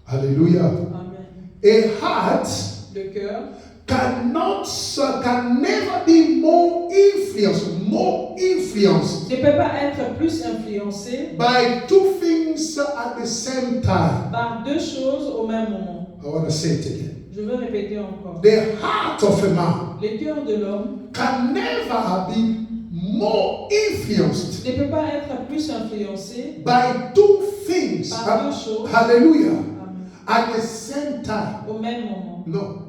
Hallelujah.
Amen.
A heart
Le cœur
can never be more influenced
ne peut pas être plus influencé
by two things at the same time.
par deux choses au même moment.
I want to say it again.
Je veux répéter encore.
The heart of a man
Le cœur de l'homme
can never be more influenced
ne peut pas être plus influencé
by two things.
par deux choses
Hallelujah.
Amen.
At the same time.
Au même moment.
No.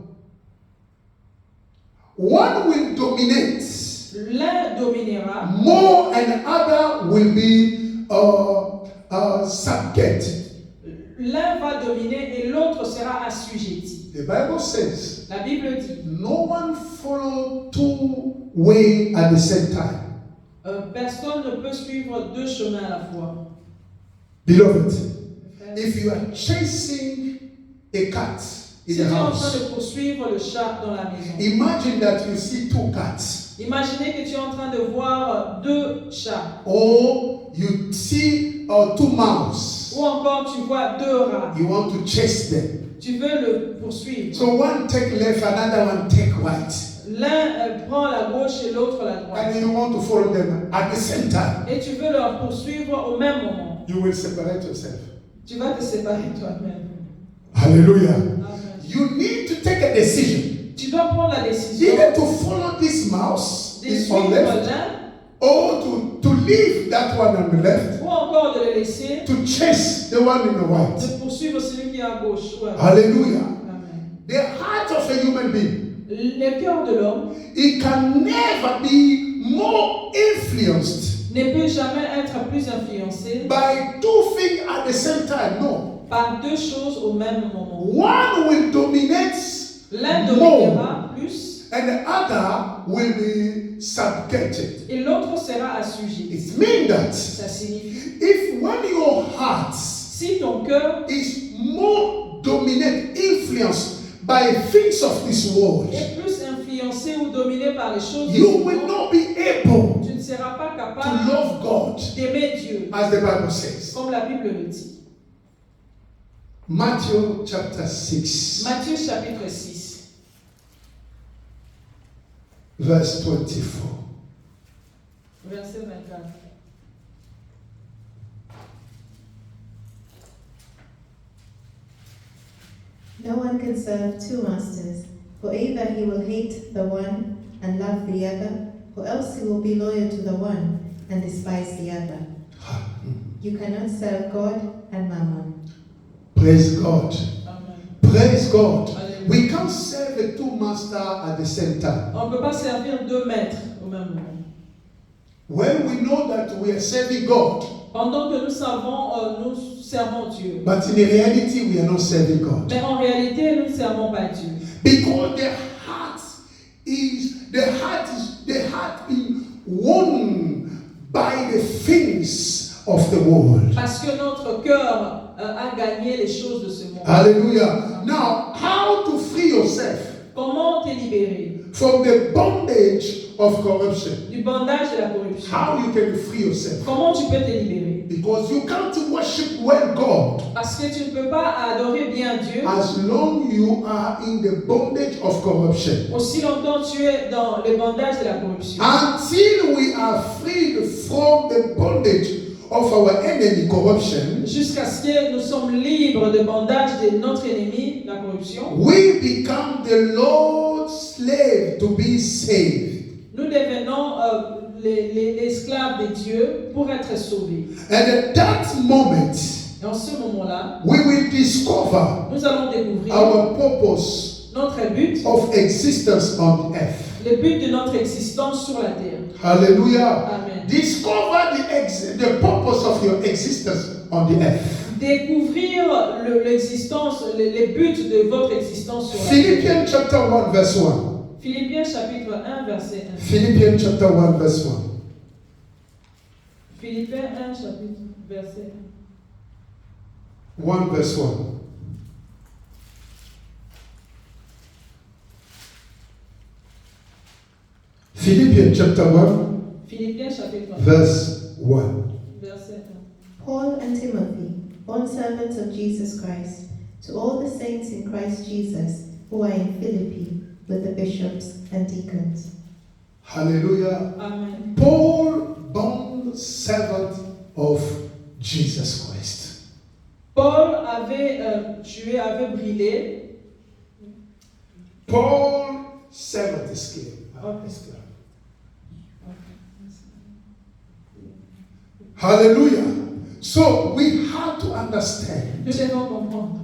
One will dominate
L'un dominera
more and other will be subject.
L'un va dominer et l'autre sera assujetti.
The Bible says
La Bible dit,
no one follow two ways at the same time.
personne ne peut suivre deux chemins à la fois.
Beloved, if you are chasing a cat in
Si tu
the
es en train
house.
de poursuivre le chat dans la maison,
Imagine that you see 2 cats,
imaginez que tu es en train de voir 2 chats,
or you see 2 mouse.
ou encore tu vois 2 rats.
You want to chase them.
Tu veux le poursuivre.
So one take left, another one take right.
L'un prend la gauche et l'autre la droite.
And you want to follow them at the same time.
Et tu veux leur poursuivre au même moment.
You will separate yourself.
Tu vas te séparer toi-même.
Hallelujah.
Amen.
You need to take a decision.
Tu dois prendre la décision
Either to follow this mouse
de
is
suivre
on left,
l'un
or to leave that one on the left,
ou encore de le laisser,
to chase the one in the right.
de poursuivre celui qui est à gauche. Ouais.
Hallelujah.
Amen.
The heart of a human being,
Le cœur de l'homme
it can never be more influenced
ne peut jamais être plus influencé
by 2 things at the same time. No.
par 2 choses au même moment.
One will dominate
L'un
more,
dominera plus
and the other will be subjugated.
et l'autre sera assujetti.
It means that
Ça signifie,
if when your heart
si ton cœur
is more dominated, influenced by things of this world,
est plus influencé ou dominé par les choses de
you
ce
will
monde,
not be able
tu ne seras pas
to
capable
love God,
d'aimer Dieu,
as the Bible says.
comme la Bible le dit.
Matthew chapter 6,
Matthieu chapitre 6,
verse 24.
verset 24.
No one can serve 2 masters, for either he will hate the one and love the other, or else he will be loyal to the one and despise the other. You cannot serve God and Mammon.
Praise God.
Amen.
Praise God.
Alléluia.
We can't serve the 2 masters at the same time.
On ne peut pas servir 2 maîtres au même moment.
When we know that we are serving God,
Pendant que nous servons Dieu.
but in reality we are not serving God.
Mais en réalité, nous ne servons pas Dieu.
Because the heart being won by the things of the world.
Parce que notre cœur a gagné les choses de ce monde.
Hallelujah. Now, how to free yourself
Comment te libérer
from the bondage of corruption?
du bandage de la corruption?
How you can free yourself?
Comment tu peux te libérer?
Because you can't worship well God
Parce que tu ne peux pas adorer bien Dieu
as long you are in the bondage of corruption.
aussi longtemps tu es dans le bandage de la corruption.
Until we are freed from the bondage of our enemy, corruption,
Jusqu'à ce que nous sommes libres de bandage de notre ennemi, la corruption,
we become the Lord's slave to be saved.
nous devenons les esclaves de Dieu pour être sauvés.
And at that moment,
Et en ce moment-là,
we will discover
nous allons découvrir
our purpose
notre but,
of existence on earth.
le but de notre existence sur la terre.
Hallelujah.
Amen.
Discover the purpose of your existence on the earth.
Découvrir l'existence, les buts de votre existence sur la terre.
Philippians chapter 1 verse 1.
Philippiens chapitre 1 verset 1.
Philippians chapter 1 verse 1.
Philippiens 1 chapitre verset
1 verse 1. Philippians chapter 1
Philippiens chapitre 1
verse 1.
verset 1.
Paul and Timothy, bondservants of Jesus Christ, to all the saints in Christ Jesus who are in Philippi, with the bishops and deacons.
Hallelujah.
Amen.
Paul, bond servant of Jesus Christ.
Paul avait brûlé.
Paul, servant esclave.
Okay.
Hallelujah. So we have to understand.
Nous devons comprendre.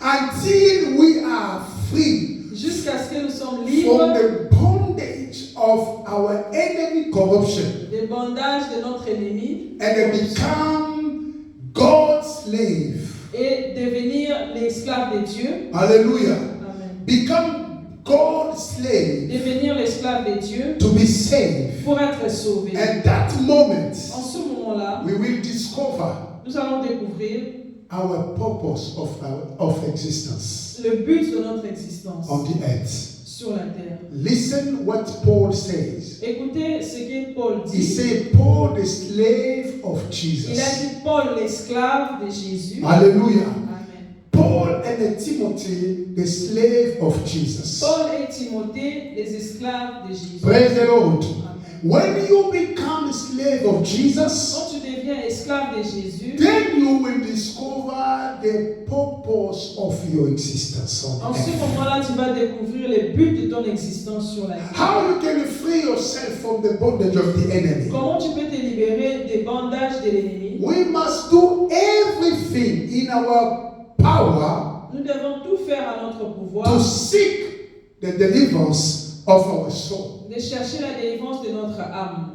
Until we are free
Jusqu'à ce que nous sommes
from
libres
the bondage of our enemy corruption
des bandages de notre ennemi
and become God's slave.
et devenir l'esclave de Dieu.
Hallelujah.
Amen.
Become God's slave
Devenir l'esclave de Dieu
to be saved.
pour être sauvé.
And that moment
En ce moment-là,
we will discover
nous allons découvrir
our purpose of existence
le but de notre existence
on the earth.
sur la terre.
Listen what Paul says.
Écoutez ce que Paul
He
dit.
said, Paul, the slave of
Il a
Jesus.
dit Paul, l'esclave de Jésus.
Hallelujah.
Amen.
Paul and Timothy, the slave of Jesus.
Paul et Timothée, les esclaves de Jésus.
Praise the Lord.
Amen.
When you become a slave of Jesus,
Quand tu deviens esclave de Jésus,
then you will discover the purpose of your existence on
en ce
earth.
moment-là, tu vas découvrir les buts de ton existence sur la terre.
How you can free yourself from the bondage of the enemy.
Comment tu peux te libérer des bandages de l'ennemi?
We must do everything in our power
Nous devons tout faire à notre
to
pouvoir
seek the deliverance of our soul.
de chercher la délivrance de notre âme.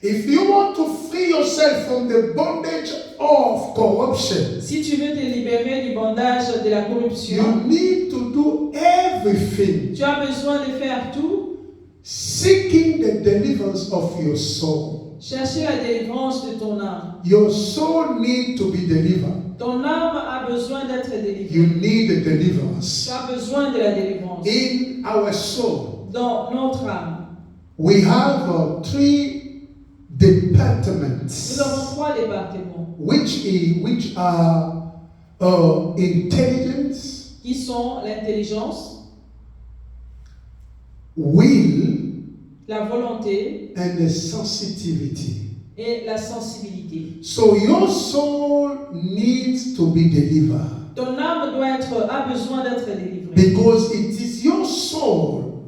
If you want to free yourself from the bondage of corruption,
Si tu veux te libérer du bandage de la
you
corruption,
need to do everything
tu as besoin de faire tout,
seeking the deliverance of your soul.
chercher la délivrance de ton âme.
Your soul needs to be delivered.
Ton âme a besoin d'être délivrée.
You need the deliverance.
Tu as besoin de la délivrance.
In our soul,
Dans notre âme,
we have three departments,
nous avons 3 départements
which are intelligence,
qui sont l'intelligence,
will,
la volonté
and the sensitivity.
et la sensibilité.
So your soul needs to be delivered
Ton âme a besoin d'être délivrée.
because it is your soul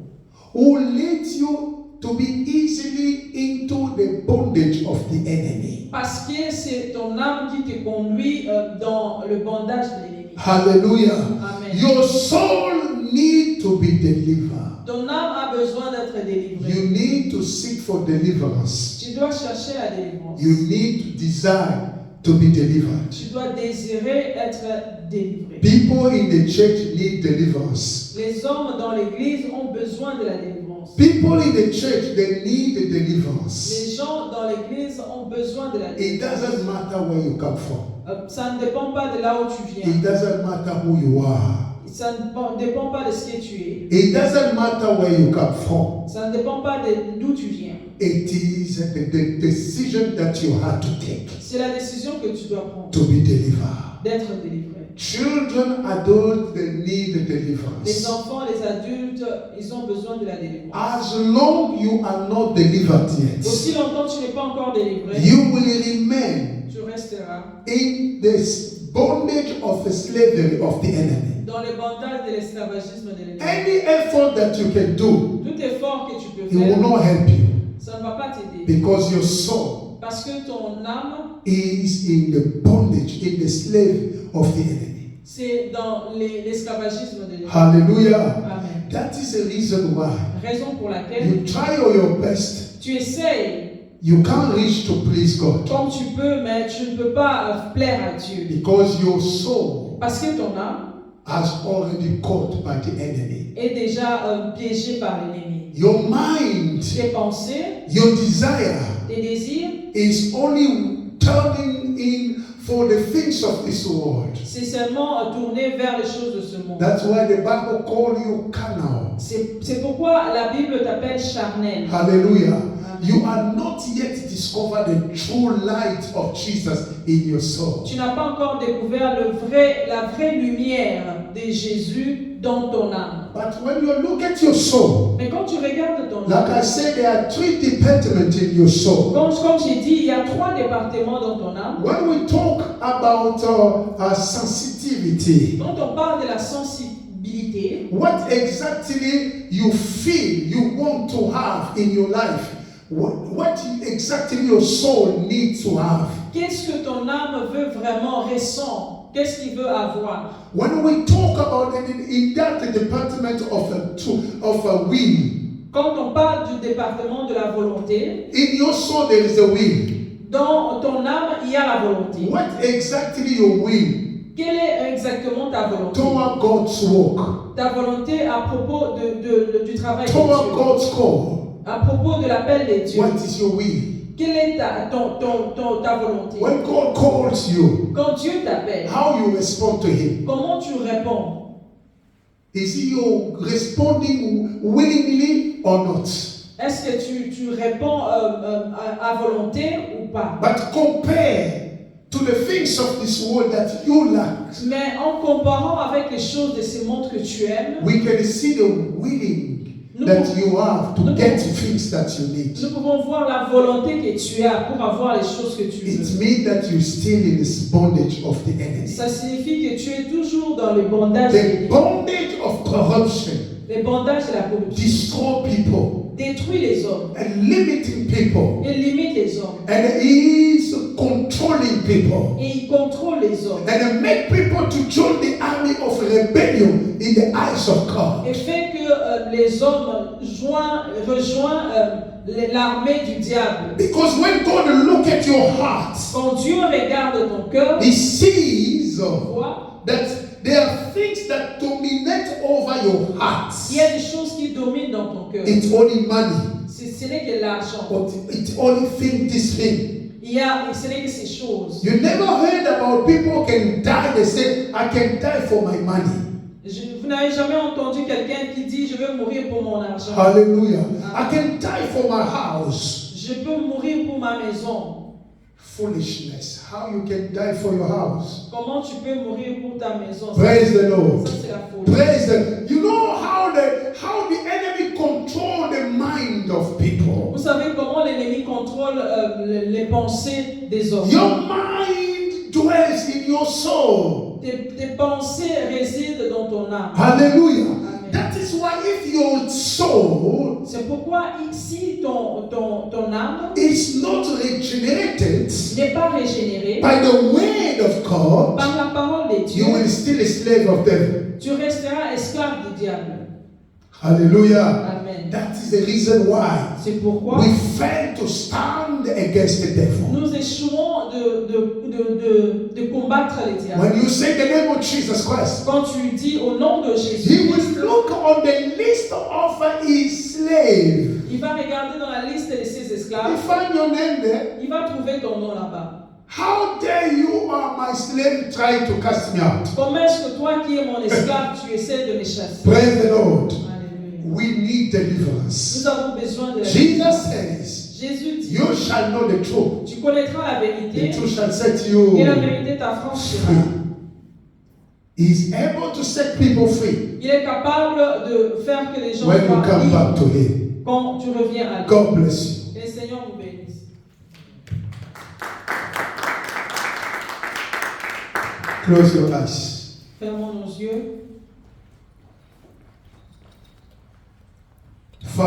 who leads you to be easily into the bondage of the enemy.
Parce que c'est ton âme qui te conduit dans le bandage de l'ennemi.
Hallelujah.
Amen.
Your soul needs to be delivered.
Ton âme a besoin d'être délivrée.
You need to seek for deliverance.
Tu dois chercher la délivrance.
You need to desire to be delivered.
Tu dois désirer être délivré.
People in the church need deliverance.
Les hommes dans l'église ont besoin de la délivrance.
People in the church, they need the deliverance.
Les gens dans l'église ont besoin de la
It
délivrance.
doesn't matter where you come from.
Ça ne dépend pas de là où tu viens.
It doesn't matter who you are.
Ça ne dépend pas de ce que tu es.
It doesn't matter where you come from.
Ça ne dépend pas d'où tu viens.
It is the decision that you have to take
C'est la décision que tu dois prendre
to be delivered.
d'être délivré.
Children, adults, they need
Les
deliverance.
enfants, les adultes, ils ont besoin de la délivrance.
As long you are not delivered yet,
Aussi longtemps que tu n'es pas encore délivré,
you will remain
tu resteras
in this bondage of the slavery of the enemy.
dans le bandage de l'esclavagisme de l'ennemi.
Any effort that you can do,
Tout effort que tu peux
it will
faire,
not help you
ça ne va pas t'aider.
because your soul
Parce que ton âme,
is in the bondage, in the slave of the enemy.
c'est dans l'esclavagisme de l'ennemi.
Hallelujah.
Amen.
That is the reason why
Raison pour laquelle
you try all your best.
tu essayes
You can't reach to please God
comme tu peux, mais tu ne peux pas plaire à Dieu.
because your soul
Parce que ton âme
has already caught by the enemy.
est déjà piégée par l'ennemi.
Your mind,
Tes pensées,
your desire
tes désirs,
is only turning in for the things of this world.
c'est seulement tourné vers les choses de ce monde.
That's why the Bible calls you carnal.
C'est pourquoi la Bible t'appelle charnel.
Hallelujah. You are not yet discovered the true light of Jesus in your soul.
Tu n'as pas encore découvert la vraie lumière de Jésus dans ton âme.
But when you look at your soul,
Mais quand tu regardes ton
like I
âme,
said, there are 3 departments in your soul.
comme j'ai dit, il y a 3 départements dans ton âme.
When we talk about sensitivity,
Quand on parle de la sensibilité,
what exactly you feel you want to have in your life, what exactly your soul needs to have.
qu'est-ce que ton âme veut vraiment, ressent? Qu'est-ce qu'il veut avoir?
When we talk about it in that department of a will,
Quand on parle du département de la volonté,
in your soul there is a will.
dans ton âme, il y a la volonté.
What exactly your will
Quelle est exactement ta volonté?
toward God's work,
Ta volonté à propos du travail de
toward
Dieu,
God's call?
à propos de l'appel de Dieu.
What is your will?
Quelle est ta volonté?
When God calls you,
Quand Dieu t'appelle,
how you respond to Him?
comment tu réponds?
Is He you responding willingly or not?
Est-ce que tu réponds à volonté ou pas?
But compare to the things of this world that you lack.
Mais en comparant avec les choses de ce monde que tu aimes,
We can see the willing that you have to get things that you need.
nous pouvons voir la volonté que tu as pour avoir les choses que tu
It
veux.
means that you're still in this bondage of the enemy.
Ça signifie que tu es toujours dans le bondage de
The
l'ennemi.
bondage of corruption
Le bondage de la corruption.
destroy people
Détruit les hommes
and limiting people,
et limite les hommes.
and is controlling people,
Et il contrôle les hommes.
and make people to join the army of rebellion in the eyes of God.
Et fait que les hommes rejoignent l'armée du diable.
Because when God look at your heart,
Quand Dieu regarde ton cœur,
He sees
il voit,
that there are things that dominate over your heart.
il y a des choses qui dominent dans ton cœur.
It's only money,
Ce n'est que l'argent.
but it's only this thing.
Ce n'est que ces choses.
You never heard about people can die. They say, "I can die for my money."
Vous n'avez jamais entendu quelqu'un qui dit je veux mourir pour mon argent.
Hallelujah. I can die for my house.
Je peux mourir pour ma maison.
Foolishness. How you can die for your house?
Comment tu peux mourir pour ta maison?
Praise the Lord.
Ça c'est la folie.
Praise the. You know how the enemy control the mind of people.
Vous savez comment l'ennemi contrôle les pensées des hommes.
Your mind dwells in your soul.
Tes pensées résident dans ton âme.
Hallelujah.
Amen.
That is why if your soul
C'est pourquoi si ton âme
is not regenerated
n'est pas régénérée
by the word of God,
par la parole de Dieu,
you will still a slave of devil.
tu resteras esclave du diable.
Hallelujah.
Amen.
That is the reason why
C'est pourquoi
we fail to stand against the devil.
nous échouons de combattre les diables.
When you say the name of Jesus Christ,
Quand tu dis au nom de
he
Jésus,
will look on the list of his slave.
il va regarder dans la liste de ses
He
esclaves,
find your name there.
il va trouver ton nom là-bas.
How dare you are my slave trying to cast me out?
Comment est-ce que toi qui es mon esclave, tu essaies de me chasser?
Praise the Lord.
Alléluia.
We need deliverance.
Nous avons besoin de la
Jesus says,
Jésus dit,
you shall know the truth.
tu connaîtras la
The
vérité
truth shall set you
et la vérité t'affranchira.
free. He is able to set people free
Il est capable de faire que les gens
when you
soient
come
libres
back to him.
quand tu reviens à lui.
God bless you.
Que le Seigneur vous bénisse.
Close your eyes.
Fermons nos yeux.